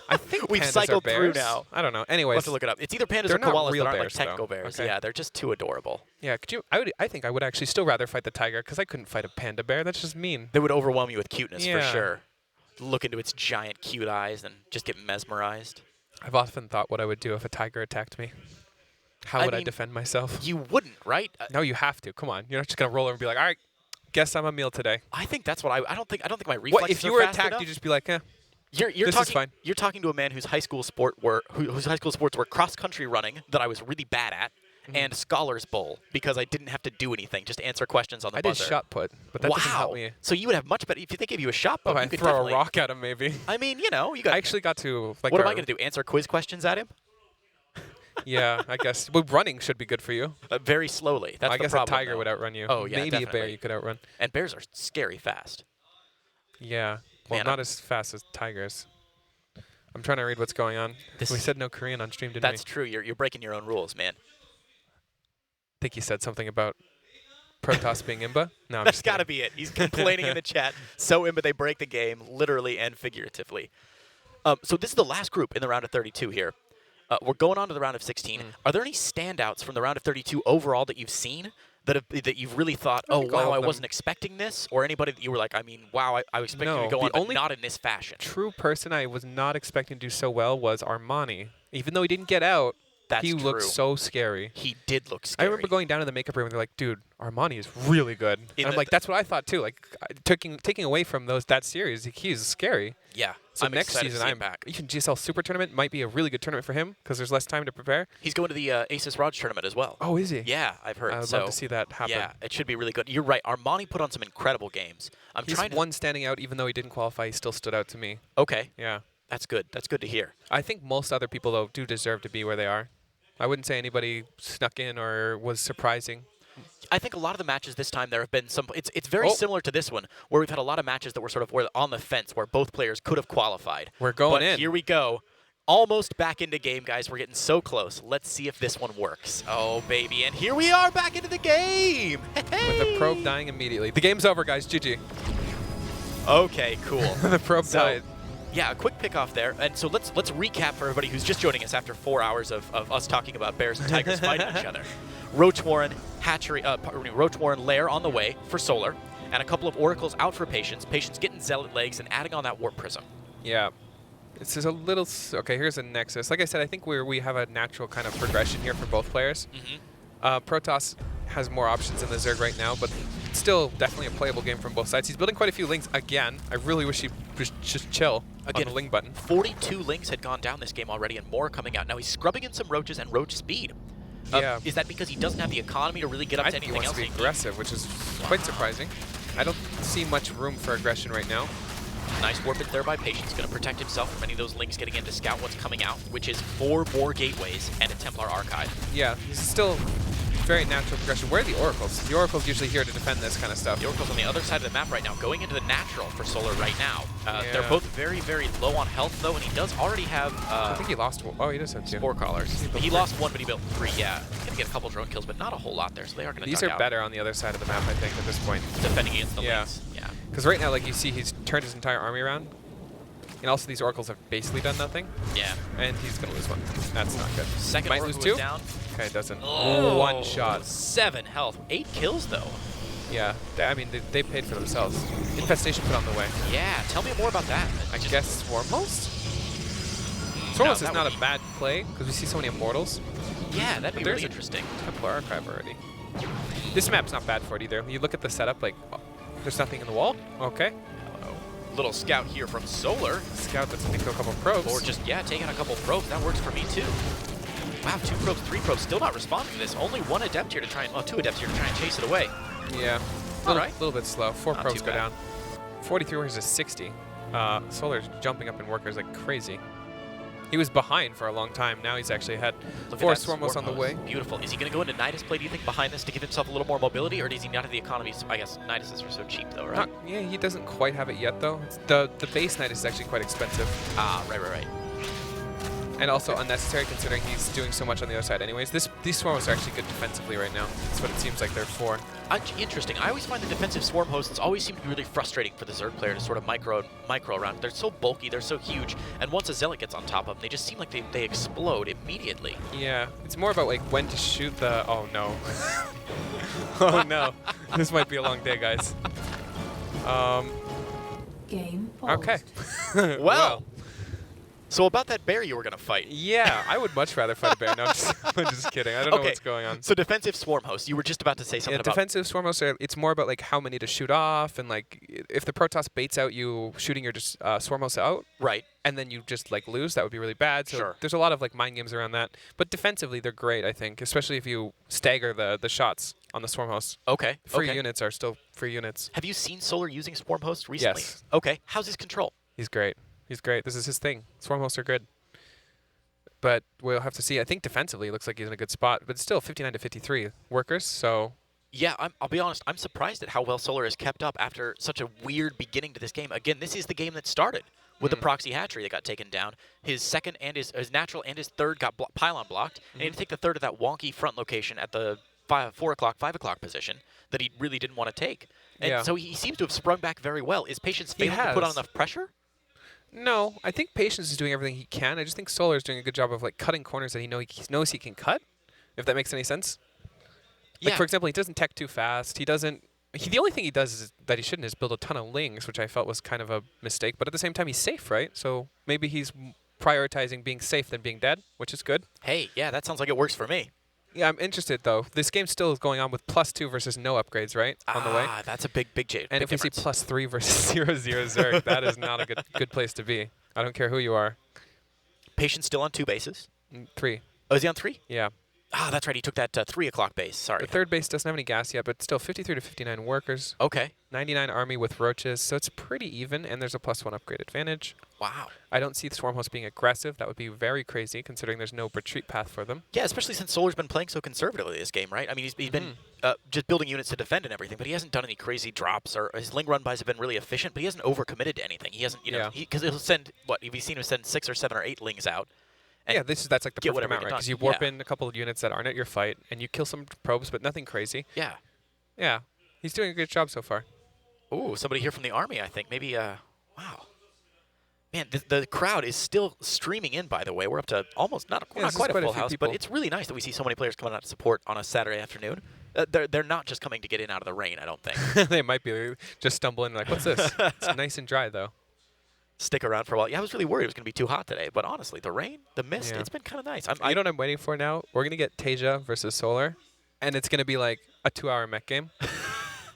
I think We've pandas cycled are through bears. now. I don't know. We'll Anyways, have to look it up. It's either pandas they're or not koalas real that aren't bears, like technical though. bears. Okay. Yeah, they're just too adorable. yeah. I think I would actually still rather fight the tiger because I couldn't fight a panda bear. That's just mean. They would overwhelm you with cuteness for Yeah. sure. Look into its giant cute eyes and just get mesmerized. I've often thought what I would do if a tiger attacked me. How would I mean, defend myself? You wouldn't, right? No, you have to. Come on. You're not just gonna roll over and be like, all right, guess I'm a meal today. I think that's what I don't think my reflexes What if you are were fast attacked? enough. You just be like, eh. You're This is talking. fine. You're talking to a man whose high school sports were cross country running that I was really bad at, and Scholars Bowl because I didn't have to do anything, just answer questions on the I did buzzer. shot put, but that wow. doesn't help me. So you would have much better if they gave you a shot Oh, put. I you could throw a definitely- rock at him maybe. I mean, you got. I actually got to like. what am I going to do? Answer quiz questions at him? Yeah, I guess. Well, running should be good for you. Very slowly. That's I the guess problem, a tiger though. would outrun you. Oh, yeah, Maybe a bear definitely. you could outrun. And bears are scary fast. Yeah. Well, Man, not as fast as tigers. I'm trying to read what's going on. This We is- said no Korean on stream, didn't That's true. You're breaking your own rules, man. think he said something about Protoss being Imba. No, I'm That's just got to kidding. be it. He's complaining in the chat. So but they break the game, literally and figuratively. So this is the last group in the round of 32 here. We're going on to the round of 16. Are there any standouts from the round of 32 overall that you've seen that you've really thought, oh, think all wow, of I them. wasn't expecting this? Or anybody that you were like, I mean, wow, I was expecting to go the on, but only not in this fashion? True person I was not expecting to do so well was Armani. Even though he didn't get out, That's he looked true. so scary. He did look I scary. remember going down to the makeup room and they're like, dude, Armani is really good. And I'm like, that's what I thought too. Like, taking away from that series, he's scary. Yeah. So I'm next excited to season, see him back. even GSL Super Tournament might be a really good tournament for him because there's less time to prepare. He's going to the Aces Raj tournament as well. Oh, is he? Yeah, I've heard. I would so, love to see that happen. Yeah, it should be really good. You're right. Armani put on some incredible games. He's one standing out, even though he didn't qualify. He still stood out to me. Okay. Yeah. That's good. That's good to hear. I think most other people, though, do deserve to be where they are. I wouldn't say anybody snuck in or was surprising. I think a lot of the matches this time there have been some. It's very similar to this one, where we've had a lot of matches that were sort of on the fence, where both players could have qualified. We're going but in. Here we go, almost back into game, guys. We're getting so close. Let's see if this one works. Oh baby, and here we are back into the game. With the probe dying immediately. The game's over, guys. GG. Okay, cool. The probe died. Yeah, a quick pick off there. And so let's recap for everybody who's just joining us after 4 hours of us talking about bears and tigers fighting each other. Roach Warren, Roach Warren Lair on the way for Solar, and a couple of oracles out for Patience. Patience getting Zealot legs and adding on that Warp Prism. Yeah. This is a little... Okay, here's a Nexus. Like I said, I think we have a natural kind of progression here for both players. Protoss has more options in the Zerg right now, but still definitely a playable game from both sides. He's building quite a few links again. I really wish he would just chill on the ling button. 42 links had gone down this game already and more coming out. Now he's scrubbing in some roaches and roach speed. Yeah. Is that because he doesn't have the economy to really get up I to think he anything wants else? to be aggressive, which is quite surprising. I don't see much room for aggression right now. Nice warp in there by Patience. Going to protect himself from any of those links getting in to scout what's coming out, which is 4 more gateways and a Templar Archive. Yeah, he's still very natural progression. Where are the Oracles? The Oracle's usually here to defend this kind of stuff. The Oracle's on the other side of the map right now, going into the natural for Solar right now. They're Yeah. both very, very low on health, though, and he does already have I think he lost one. Oh, he does have 2. Spore Callers. built He 3. lost 1, but he built 3, yeah. He's going to get a couple drone kills, but not a whole lot there, so they are going to These are better on the other side of the map, I think, at this point. defending against the Yeah. links. Yeah. Because right now, like you see, he's turned his entire army around. And also these Oracles have basically done nothing. Yeah. And he's going to lose one. That's not good. Second Might Oracle lose is 2. down. Okay, doesn't. Oh, 1 shot. 7 health. 8 kills, though. Yeah, I mean, they paid for themselves. Infestation put on the way. Yeah, tell me more about that. I guess Swarm Host? No, Swarm Host that is not would a be- bad play, because we see so many Immortals. Yeah, that'd be there's really a- interesting. Templar Archive already. This map's not bad for it either. You look at the setup, like, oh, there's nothing in the wall. Okay. Little scout here from Solar. Scout that's going to kill a couple probes. Or just, yeah, taking a couple probes. That works for me, too. Wow, 2 probes, 3 probes. Still not responding to this. Only 1 adept here to try and, 2 adepts here to try and chase it away. Yeah. All A right. little bit slow. 4 Not probes too go bad. down. 43 workers is 60. Solar's jumping up in workers like crazy. He was behind for a long time. Now he's actually ahead. Look at 4 that Swarmos on the Swarm way. Host. Beautiful. Is he going to go into Nidus play, do you think, behind this to give himself a little more mobility, or does he not have the economy? I guess Niduses are so cheap, though, right? Yeah, he doesn't quite have it yet, though. The base knight is actually quite expensive. Ah, right. And also unnecessary considering he's doing so much on the other side anyways. These Swarmos are actually good defensively right now. That's what it seems like they're for. Interesting. I always find the defensive swarm hosts always seem to be really frustrating for the Zerg player to sort of micro around. They're so bulky, they're so huge, and once a Zealot gets on top of them, they just seem like they explode immediately. Yeah, it's more about like when to shoot the... Oh no. Oh no. This might be a long day, guys. Game paused. Okay. Well, so about that bear you were going to fight. Yeah, I would much rather fight a bear. No, I'm just kidding. I don't know what's going on. So defensive swarm host, you were just about to say something Yeah, about... defensive Swarmos are, it's more about like how many to shoot off, and like if the Protoss baits out you shooting your Swarmos out, Right. and then you just like lose, that would be really bad. So Sure. there's a lot of like mind games around that. But defensively, they're great, I think, especially if you stagger the shots on the Swarm hosts. Okay. Free okay. units are still free units. Have you seen Solar using swarm host recently? Yes. Okay. How's his control? He's great. He's great. This is his thing. Swarm hosts are good. But we'll have to see. I think defensively, it looks like he's in a good spot. But still, 59 to 53 workers. So Yeah, I'll be honest. I'm surprised at how well Solar has kept up after such a weird beginning to this game. Again, this is the game that started with the proxy hatchery that got taken down. His second and his natural and his third got pylon blocked, and he had to take the third of that wonky front location at the 4 o'clock, 5 o'clock position that he really didn't want to take. And Yeah. so he seems to have sprung back very well. Is Patience failing to put on has. enough pressure? No, I think Patience is doing everything he can. I just think Solar is doing a good job of like cutting corners that he knows he can cut, if that makes any sense. Like, Yeah. for example, he doesn't tech too fast. He doesn't. The only thing he does is that he shouldn't is build a ton of lings, which I felt was kind of a mistake. But at the same time, he's safe, right? So maybe he's prioritizing being safe than being dead, which is good. Hey, yeah, that sounds like it works for me. Yeah, I'm interested though. This game still is going on with +2 versus no upgrades, right? On the way. Ah, that's a big change. And if we see +3 versus 0-0 Zerg, that is not a good place to be. I don't care who you are. Patience still on 2 bases. 3. Oh, is he on 3? Yeah. Ah, that's right. He took that 3 o'clock base. Sorry. The third base doesn't have any gas yet, but still 53 to 59 workers. Okay. 99 army with roaches, so it's pretty even, and there's a +1 upgrade advantage. Wow. I don't see the Swarmhost being aggressive. That would be very crazy, considering there's no retreat path for them. Yeah, especially since Solar's been playing so conservatively this game, right? I mean, he's been just building units to defend and everything, but he hasn't done any crazy drops, or his Ling run buys have been really efficient, but he hasn't overcommitted to anything. He hasn't, you know, because he'll send, what, we've seen him send 6 or 7 or 8 Lings out. Yeah, that's like the get perfect whatever amount, you right? get Because you done. warp Yeah. in a couple of units that aren't at your fight, and you kill some probes, but nothing crazy. Yeah. Yeah, he's doing a good job so far. Ooh, somebody here from the army, I think. Maybe, wow. Man, the crowd is still streaming in, by the way. We're up to almost, not this is quite a quite a full few house, people. but it's really nice that we see so many players coming out to support on a Saturday afternoon. They're not just coming to get in out of the rain, I don't think. They might be just stumbling like, what's this? It's nice and dry, though. Stick around for a while. Yeah, I was really worried it was going to be too hot today, but honestly, the rain, the mist, Yeah. it's been kind of nice. You know what I'm waiting for now? We're going to get TaeJa versus Solar, and it's going to be like a 2-hour mech game.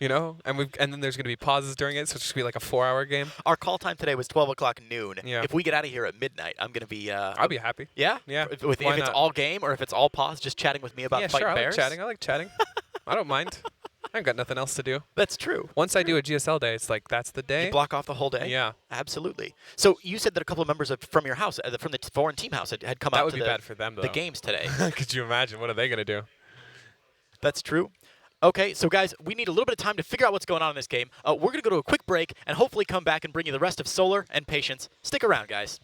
You know? And then there's going to be pauses during it, so it's just going to be like a 4-hour game. Our call time today was 12 o'clock noon. Yeah. If we get out of here at midnight, I'm going to be... I'll be happy. Yeah? Yeah. If Why it's not? all game or if it's all pause, just chatting with me about Yeah, fighting sure. bears. I like chatting. I don't mind. I've got nothing else to do. That's true. Once I do a GSL day, it's like, that's the day. You block off the whole day? Yeah. Absolutely. So you said that a couple of members from your house, from the foreign team house, had come That out would to be bad for them, the though. games today. Could you imagine? What are they going to do? That's true. Okay, so guys, we need a little bit of time to figure out what's going on in this game. We're going to go to a quick break and hopefully come back and bring you the rest of Solar and Patience. Stick around, guys.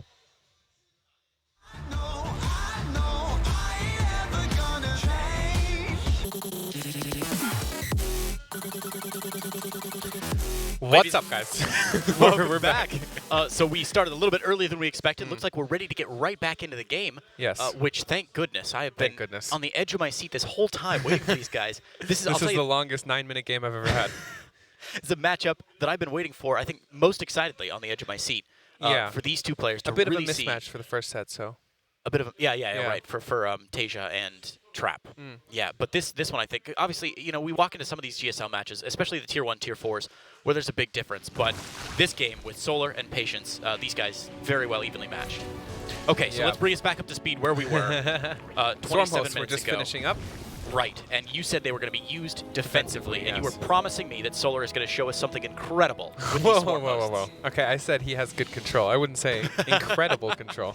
What's up, guys? We're back. So we started a little bit earlier than we expected. Looks like we're ready to get right back into the game. Yes. Which, thank goodness, I have been Thank goodness. on the edge of my seat this whole time waiting for these guys. This This is the longest 9-minute game I've ever had. It's a matchup that I've been waiting for, I think, most excitedly on the edge of my seat. Yeah. For these two players to A bit really of a see mismatch for the first set, so. a bit of a, Yeah. right, for TaeJa and Trap. Yeah, but this one, I think, obviously, you know, we walk into some of these GSL matches, especially the Tier 1, Tier 4s, where there's a big difference. But this game with Solar and Patience, these guys very well evenly matched. Okay, so Yeah. let's bring us back up to speed where we were 27 Swarmhosts minutes were just ago. finishing up. Right, and you said they were going to be used defensively, and you were yes. promising me that Solar is going to show us something incredible with Whoa, these whoa, whoa, whoa, Swarmhosts. whoa. Okay, I said he has good control. I wouldn't say incredible control.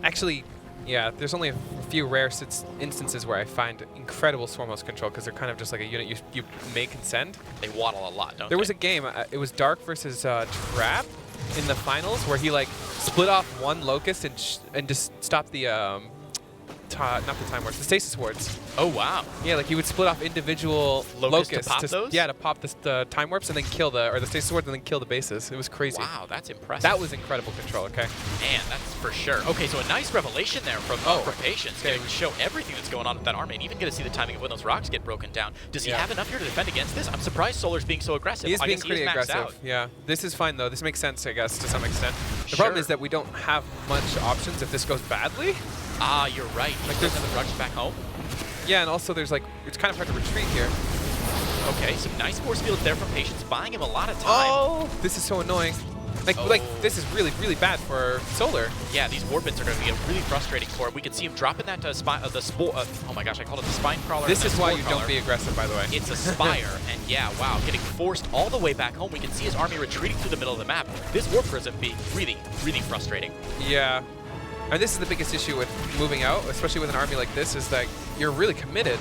Actually, yeah, there's only a few rare instances where I find incredible Swarmhost control because they're kind of just like a unit you make and send. They waddle a lot, don't There they? was a game, it was Dark versus Trap in the finals where he like split off one Locust and just stopped the, not the Time Wards, the Stasis Wards. Oh, wow. Yeah, like he would split off individual Locusts to Locusts. pop those? Yeah, to pop the Time Warps and then kill the Stasis Wards and then kill the bases. It was crazy. Wow, that's impressive. That was incredible control, okay? Man, that's for sure. Okay, so a nice revelation there from Patience, okay. getting to show everything that's going on with that army, and even get to see the timing of when those rocks get broken down. Does he Yeah. have enough here to defend against this? I'm surprised Solar's being so aggressive. He is I being guess pretty he is maxed aggressive. out. Yeah. This is fine, though. This makes sense, I guess, to some extent. The problem Sure. is that we don't have much options if this goes badly. Ah, you're right. Like there's- there's another rush back home. Yeah, and also there's like, it's kind of hard to retreat here. Okay, some nice force fields there from Patience, buying him a lot of time. Oh! This is so annoying. Like, this is really, really bad for Solar. Yeah, these warbits are going to be really frustrating for him. We can see him dropping that oh my gosh, I called it the spine crawler. This and is the why spore you crawler. don't be aggressive, by the way. It's a spire, and yeah, wow, getting forced all the way back home. We can see his army retreating through the middle of the map. This warp prism being really, really frustrating. Yeah. And this is the biggest issue with moving out, especially with an army like this, is that you're really committed.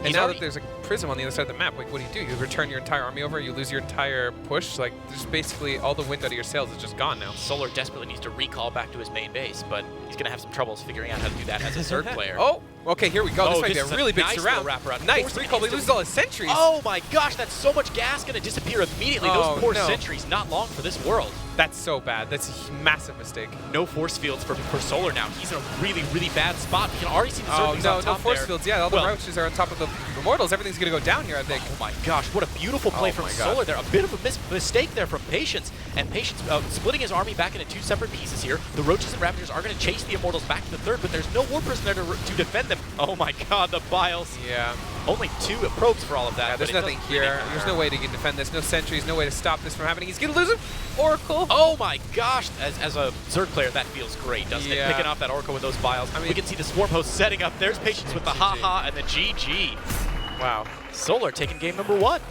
And now that there's a prism on the other side of the map, like, what do? You return your entire army over, you lose your entire push. Like, there's basically all the wind out of your sails is just gone now. Solar desperately needs to recall back to his main base, but he's going to have some troubles figuring out how to do that as a Zerg player. Oh, okay, here we go. This might be a is really big nice surround. little wraparound. Nice recall, but he loses all his sentries. Oh my gosh, that's so much gas going to disappear immediately. Oh, Those poor no. sentries, not long for this world. That's so bad. That's a massive mistake. No force fields for Solar now. He's in a really, really bad spot. We can already see the Oh, Zerglings no, on top no force there. fields. Yeah, all the roaches are on top of the Immortals. Everything's going to go down here, I think. Oh my gosh, what a beautiful play Oh from my God. Solar there. A bit of a mistake there from Patience. And Patience splitting his army back into two separate pieces here. The Roaches and Ravagers are going to chase the Immortals back to the third, but there's no War Person there to defend them. Oh my God, the Biles. Yeah. Only 2 probes for all of that. Yeah, there's but it nothing doesn't here. really There's no way to defend this. No sentries. No way to stop this from happening. He's going to lose him. Oracle. Oh my gosh, as a Zerg player, that feels great, doesn't it? Yeah. Picking off that Oracle with those Biles. I mean, we can see the Swarm Host setting up. There's Patience with the haha and the GG. Wow. Solar taking game number 1.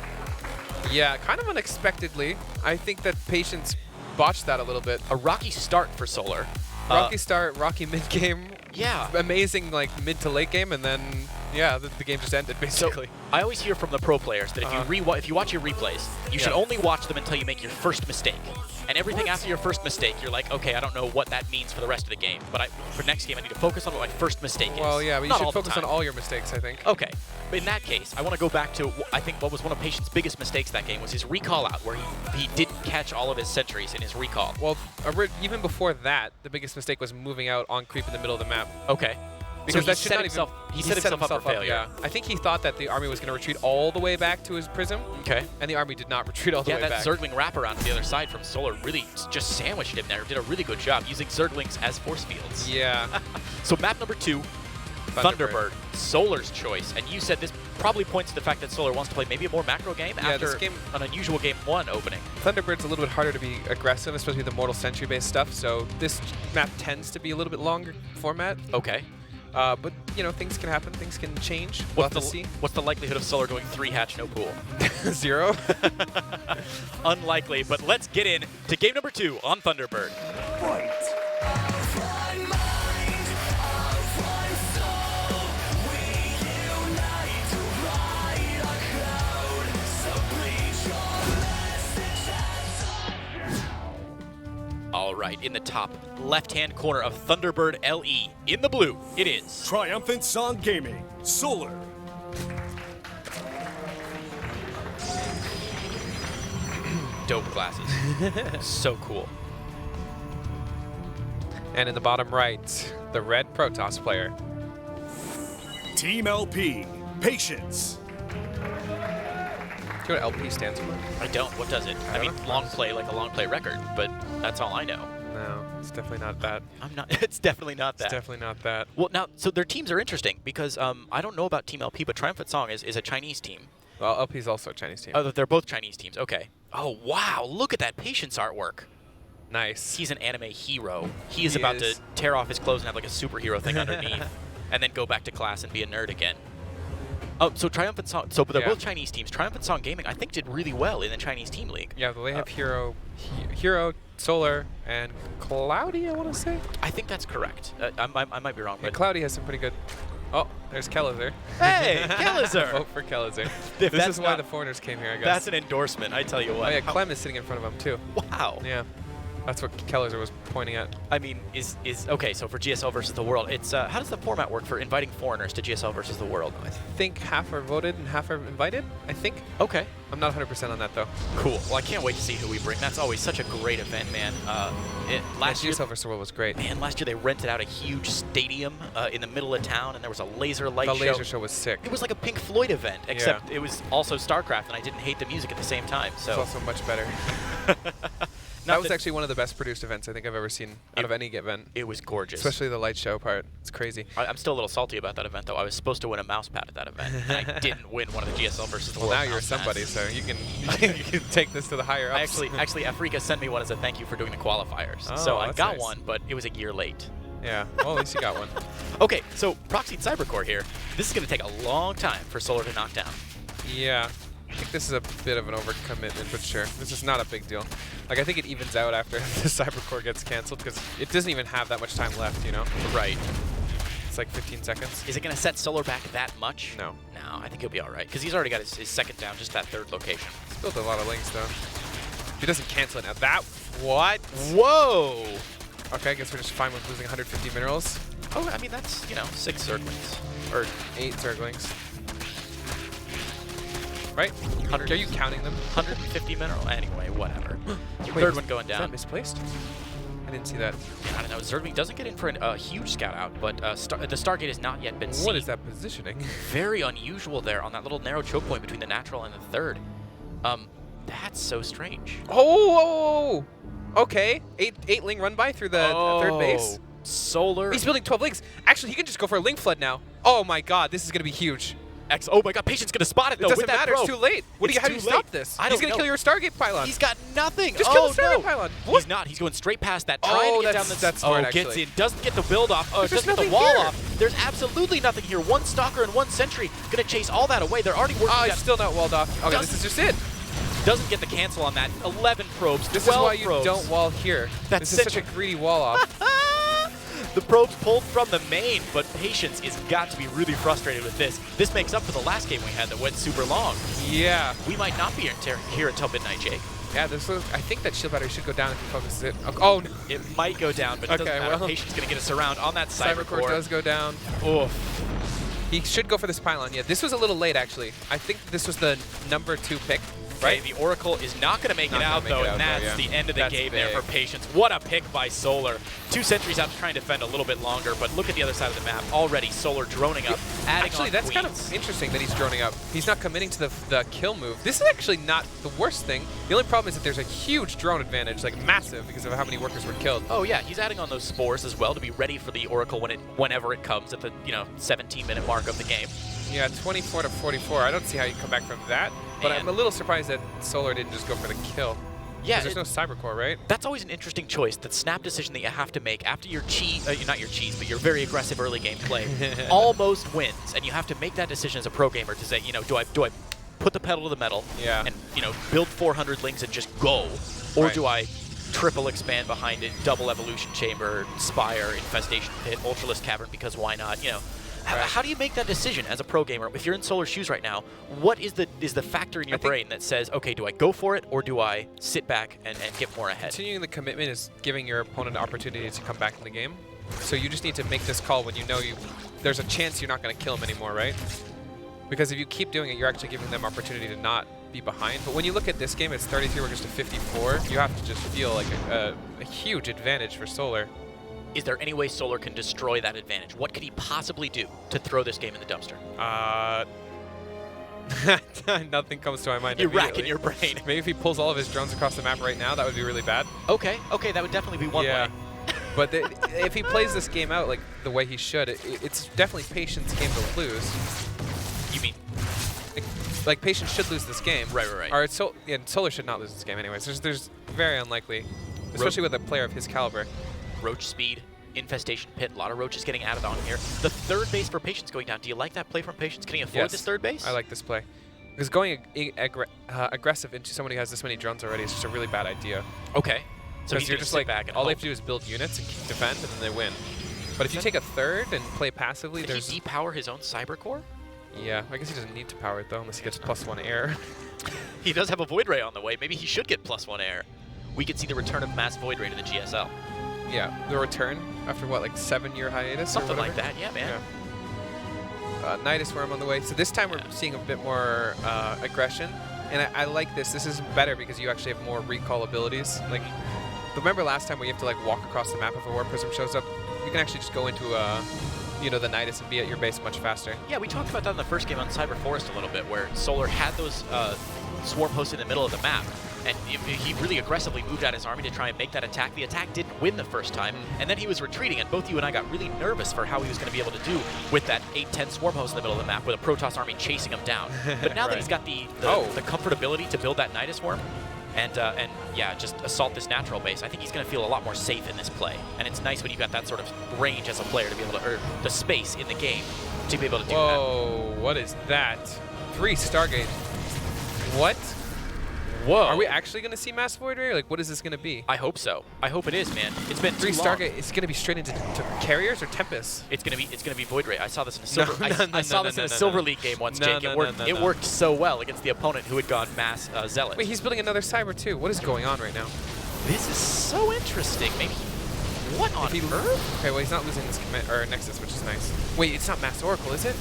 Yeah, kind of unexpectedly. I think that Patience botched that a little bit. A rocky start for Solar. Rocky start, rocky mid game. Yeah. Amazing like mid to late game, and then yeah, the game just ended basically. So, I always hear from the pro players that if you watch your replays, you should only watch them until you make your first mistake. And everything after your first mistake, you're like, okay, I don't know what that means for the rest of the game, but for next game, I need to focus on what my first mistake is. Well, yeah, but you Not should all the focus on time. all your mistakes, I think. Okay, but in that case, I want to go back to, I think what was one of Patience's biggest mistakes that game was his recall out, where he didn't catch all of his sentries in his recall. Well, even before that, the biggest mistake was moving out on creep in the middle of the map. Okay. Because so that should not even, he set himself up for failure. Yeah. I think he thought that the army was going to retreat all the way back to his prism. Okay. And the army did not retreat all the way Yeah, back. that Zergling wraparound on the other side from Solar really just sandwiched him there. Did a really good job using Zerglings as force fields. Yeah. So map number 2, Thunderbird, Solar's choice. And you said this probably points to the fact that Solar wants to play maybe a more macro game after this game, an unusual game 1 opening. Thunderbird's a little bit harder to be aggressive, especially the Mortal Sentry-based stuff, so this map tends to be a little bit longer format. Okay. But, you know, things can happen. Things can change. We'll have to see. What's the likelihood of Solar going 3 hatch, no pool? 0. Unlikely, but let's get in to game number 2 on Thunderbird. Fight! All right, in the top left-hand corner of Thunderbird LE, in the blue, it is Triumphant Song Gaming, Solar. dope glasses. So cool. And in the bottom right, the red Protoss player. Team LP, Patience. Do you know what LP stands for? I don't. What does it? I mean, long play like a long play record, but that's all I know. No, it's definitely not that. I'm not. It's definitely not that. It's definitely not that. Well, now, so their teams are interesting because I don't know about Team LP, but Triumphant Song is a Chinese team. Well, LP's also a Chinese team. Oh, they're both Chinese teams. Okay. Oh, wow. Look at that Patience artwork. Nice. He's an anime hero. He is He about is. to tear off his clothes and have like a superhero thing underneath and then go back to class and be a nerd again. Oh, so Triumphant Song, so they're both Chinese teams. Triumphant Song Gaming, I think, did really well in the Chinese team league. Yeah, they have Hero, Solar, and Cloudy, I want to say. I think that's correct. I might be wrong, Yeah, but Cloudy has some pretty good... Oh, there's Kellizer. hey, Kellizer! Vote for Kellizer. If This that's is why not- the foreigners came here, I guess. That's an endorsement, I tell you what. Oh yeah, How- Clem is sitting in front of him too. Wow. Yeah, that's what Kellizer was pointing at. I mean, is okay. So for GSL versus the world, it's how does the format work for inviting foreigners to GSL versus the world? I think half are voted and half are invited. I think. Okay. I'm not 100% on that though. Cool. Well, I can't wait to see who we bring. That's always such a great event, man. Last year, GSL versus the World was great. man, last year they rented out a huge stadium in the middle of town, and there was a laser light The show. laser show was sick. It was like a Pink Floyd event, except it was also StarCraft, and I didn't hate the music at the same time. It's So also much better. Not That was actually one of the best produced events I think I've ever seen out of any event. it was gorgeous. Especially the light show part. It's crazy. I'm still a little salty about that event, though. I was supposed to win a mouse pad at that event, and I didn't win one of the GSL versus the Well, world. now you're mouse somebody, pads. so you can you can take this to the higher I ups. actually, Afrika sent me one as a thank you for doing the qualifiers. Oh, So I that's got nice. one, but it was a year late. Yeah. Well, at least you got one. Okay, so Proxied Cybercore here. This is going to take a long time for Solar to knock down. Yeah. I think this is a bit of an overcommitment, but sure. This is not a big deal. Like, I think it evens out after the Cybercore gets canceled because it doesn't even have that much time left, you know? Right. like 15 seconds. Is it going to set Solar back that much? No. No, I think he'll be all right because he's already got his second down, just that third location. He's built a lot of links though. If he doesn't cancel it now, that what? Whoa! Okay, I guess we're just fine with losing 150 minerals. Oh, I mean that's 6 circlings. Or 8 circlings. Right? 100. Are you counting them? 150 mineral. Anyway, whatever. Wait, Third one going Is that down. misplaced? I didn't see that. I don't know. Zergling doesn't get in for a huge scout out, but the Stargate has not yet been seen. What is that positioning? Very unusual there on that little narrow choke point between the natural and the third. That's so strange. Oh! Okay. 8 Ling run by through the third base. Solar. He's building 12 links. Actually, he can just go for a link flood now. Oh my god, this is going to be huge. Oh my god, Patient's going to spot it though. It doesn't with that matter, probe. it's too late. How do you stop this? I He's don't going to know. kill your Stargate pylon. He's got nothing. Just oh, kill the Stargate no. pylon. He's not. He's going straight past that. Trying to get down the... that's smart, gets actually. in. Doesn't get the build off. There's Doesn't get the nothing wall here. off. There's absolutely nothing here. One Stalker and one Sentry going to chase all that away. They're already working Oh, that. he's still not walled off. Okay, this is just it. Doesn't get the cancel on that. 11 probes, 12 This is why you probes. don't wall here. That's this is such a greedy wall off. The probes pulled from the main, but Patience is got to be really frustrated with this. This makes up for the last game we had that went super long. Yeah. We might not be here until midnight, Jake. Yeah, this was, I think that shield battery should go down if he focuses it. Oh, no. It might go down, but it doesn't matter. Patience going to get us around on that cyber Cybercore core. does go down. Oof. He should go for this pylon. Yeah, this was a little late, actually. I think this was the number 2 pick. Right, the Oracle is not going to make it out, though, and that's the end of the game there for Patience. What a pick by Solar. 2 sentries out to try and defend a little bit longer, but look at the other side of the map. Already Solar droning up, adding actually, on that's queens. kind of interesting that he's droning up. He's not committing to the kill move. This is actually not the worst thing. The only problem is that there's a huge drone advantage, like massive, because of how many workers were killed. Oh yeah, he's adding on those spores as well to be ready for the Oracle whenever it comes at the 17-minute mark of the game. Yeah, 24 to 44. I don't see how you come back from that. But And I'm a little surprised that Solar didn't just go for the kill. Yeah, there's no Cybercore, right? That's always an interesting choice. That snap decision that you have to make after your not your cheese, but your very aggressive early game play almost wins, and you have to make that decision as a pro gamer to say, do I put the pedal to the metal and build 400 links and just go, or do I triple expand behind it, double evolution chamber, spire, infestation pit, ultralisk cavern, because why not? How do you make that decision as a pro gamer? If you're in Solar's shoes right now, what is the factor in your brain that says, okay, do I go for it or do I sit back and get more ahead? Continuing the commitment is giving your opponent an opportunity to come back in the game. So you just need to make this call when you know there's a chance you're not going to kill him anymore, right? Because if you keep doing it, you're actually giving them opportunity to not be behind. But when you look at this game, it's 33 workers to 54. You have to just feel like a huge advantage for Solar. Is there any way Solar can destroy that advantage? What could he possibly do to throw this game in the dumpster? Nothing comes to my mind. You're racking your brain. Maybe if he pulls all of his drones across the map right now, that would be really bad. Okay, that would definitely be one way. But if he plays this game out like the way he should, it's definitely Patience game to lose. You mean? Like Patience should lose this game. Right. Or Solar should not lose this game anyways. There's very unlikely, especially with a player of his caliber. Roach speed, infestation pit, a lot of roaches getting added on here. The third base for Patience going down. Do you like that play from Patience? Can he afford this third base? I like this play. Because going aggressive into somebody who has this many drones already is just a really bad idea. Okay. So Because you're just like, back and all they hope. have to do is build units and defend, and then they win. But if you take a third and play passively, Did he depower his own cyber core? Yeah, I guess he doesn't need to power it though, unless he gets +1 air. He does have a Void Ray on the way. Maybe he should get +1 air. We could see the return of Mass Void Ray to the GSL. Yeah, the return after what, like 7-year hiatus? Something or like that, yeah, man. Yeah. Nidus Worm on the way. So this time we're seeing a bit more aggression, and I like this. This is better because you actually have more recall abilities. Like, remember last time where you have to like walk across the map if a War Prism shows up? You can actually just go into the Nidus and be at your base much faster. Yeah, we talked about that in the first game on Cyber Forest a little bit, where Solar had those swarm posts in the middle of the map, and he really aggressively moved out his army to try and make that attack. The attack didn't win the first time, and then he was retreating, and both you and I got really nervous for how he was going to be able to do with that 8-10 swarm post in the middle of the map with a Protoss army chasing him down. But now that he's got the comfortability to build that Nidus Worm, and yeah, just assault this natural base, I think he's going to feel a lot more safe in this play. And it's nice when you've got that sort of range as a player to be able to, or the space in the game to be able to do that. Whoa, what is that? 3 Stargate. What? Whoa. Are we actually going to see Mass Void Ray? Like, what is this going to be? I hope so. I hope it is, man. It's been too 3 long. Stargate. It's going to be straight into Carriers or Tempest? It's gonna be Void Ray. I saw this in a silver. I saw no, this in a no, Silver no. League game once, No, Jake. no, It worked. no, It no. worked so well against the opponent who had gone Mass Zealot. Wait, he's building another Cyber too. What is going on right now? This is so interesting. Maybe. What on If he- earth? Okay, well, he's not losing this Nexus, which is nice. Wait, it's not Mass Oracle, is it?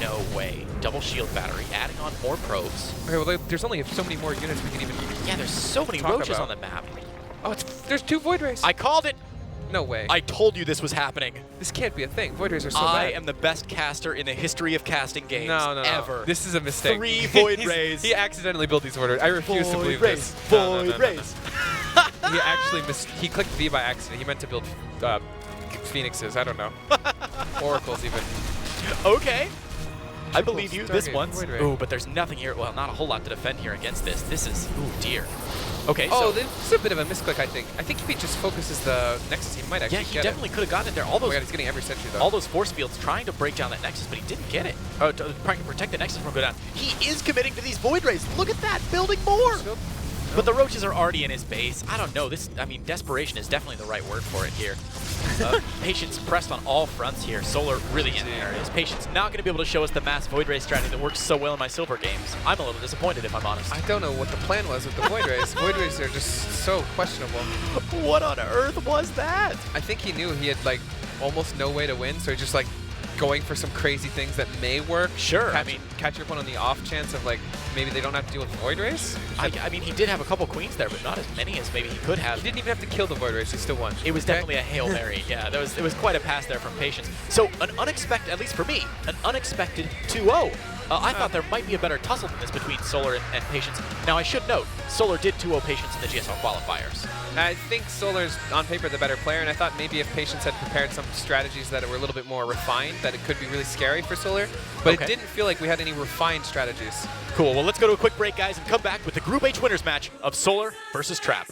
No way. Double shield battery, adding on more probes. Okay, well, there's only so many more units we can even. Yeah, there's so many Talk roaches about. on the map. Oh, there's 2 Void Rays. I called it. No way. I told you this was happening. This can't be a thing. Void Rays are so I bad. am the best caster in the history of casting games No. ever. This is a mistake. 3 Void He's- Rays. He accidentally built these Void Rays. I refuse to believe Rays. this. No, Void Rays. He actually he clicked V by accident. He meant to build Phoenixes. I don't know. Oracles even. Okay. I believe you this Stargate, once. Void Ray. Ooh, but there's nothing here. Well, not a whole lot to defend here against this. This is, ooh, dear. Okay, Oh, so. this is a bit of a misclick, I think. I think if he just focuses the Nexus, he might actually Yeah, he get definitely could have gotten it there. All it. Oh my those, god, he's getting every sentry though. all those force fields trying to break down that Nexus, but he didn't get it. Trying to protect the Nexus from going down. He is committing to these Void Rays. Look at that, building more. Nope. But the roaches are already in his base. I don't know. This, I mean, desperation is definitely the right word for it here. Patience pressed on all fronts here. Solar really in there. Is Patience not going to be able to show us the Mass Void Ray strategy that works so well in my silver games? I'm a little disappointed, if I'm honest. I don't know what the plan was with the Void Rays. Void Rays are just so questionable. What on earth was that? I think he knew he had like almost no way to win, so he just like going for some crazy things that may work. Sure, Catch, catch your opponent on the off chance of like maybe they don't have to deal with Void Rays. I mean, he did have a couple queens there, but not as many as maybe he could have. He didn't even have to kill the Void Rays, he still won. It was Okay? definitely a Hail Mary. Yeah, it was quite a pass there from Patience. So an unexpected, at least for me, an unexpected 2-0. I thought there might be a better tussle than this between Solar and Patience. Now I should note, Solar did 2-0 Patience in the GSL qualifiers. I think Solar's on paper the better player, and I thought maybe if Patience had prepared some strategies that were a little bit more refined, that it could be really scary for Solar. But Okay. it didn't feel like we had any refined strategies. Cool, well let's go to a quick break, guys, and come back with the Group H winners match of Solar versus Trap.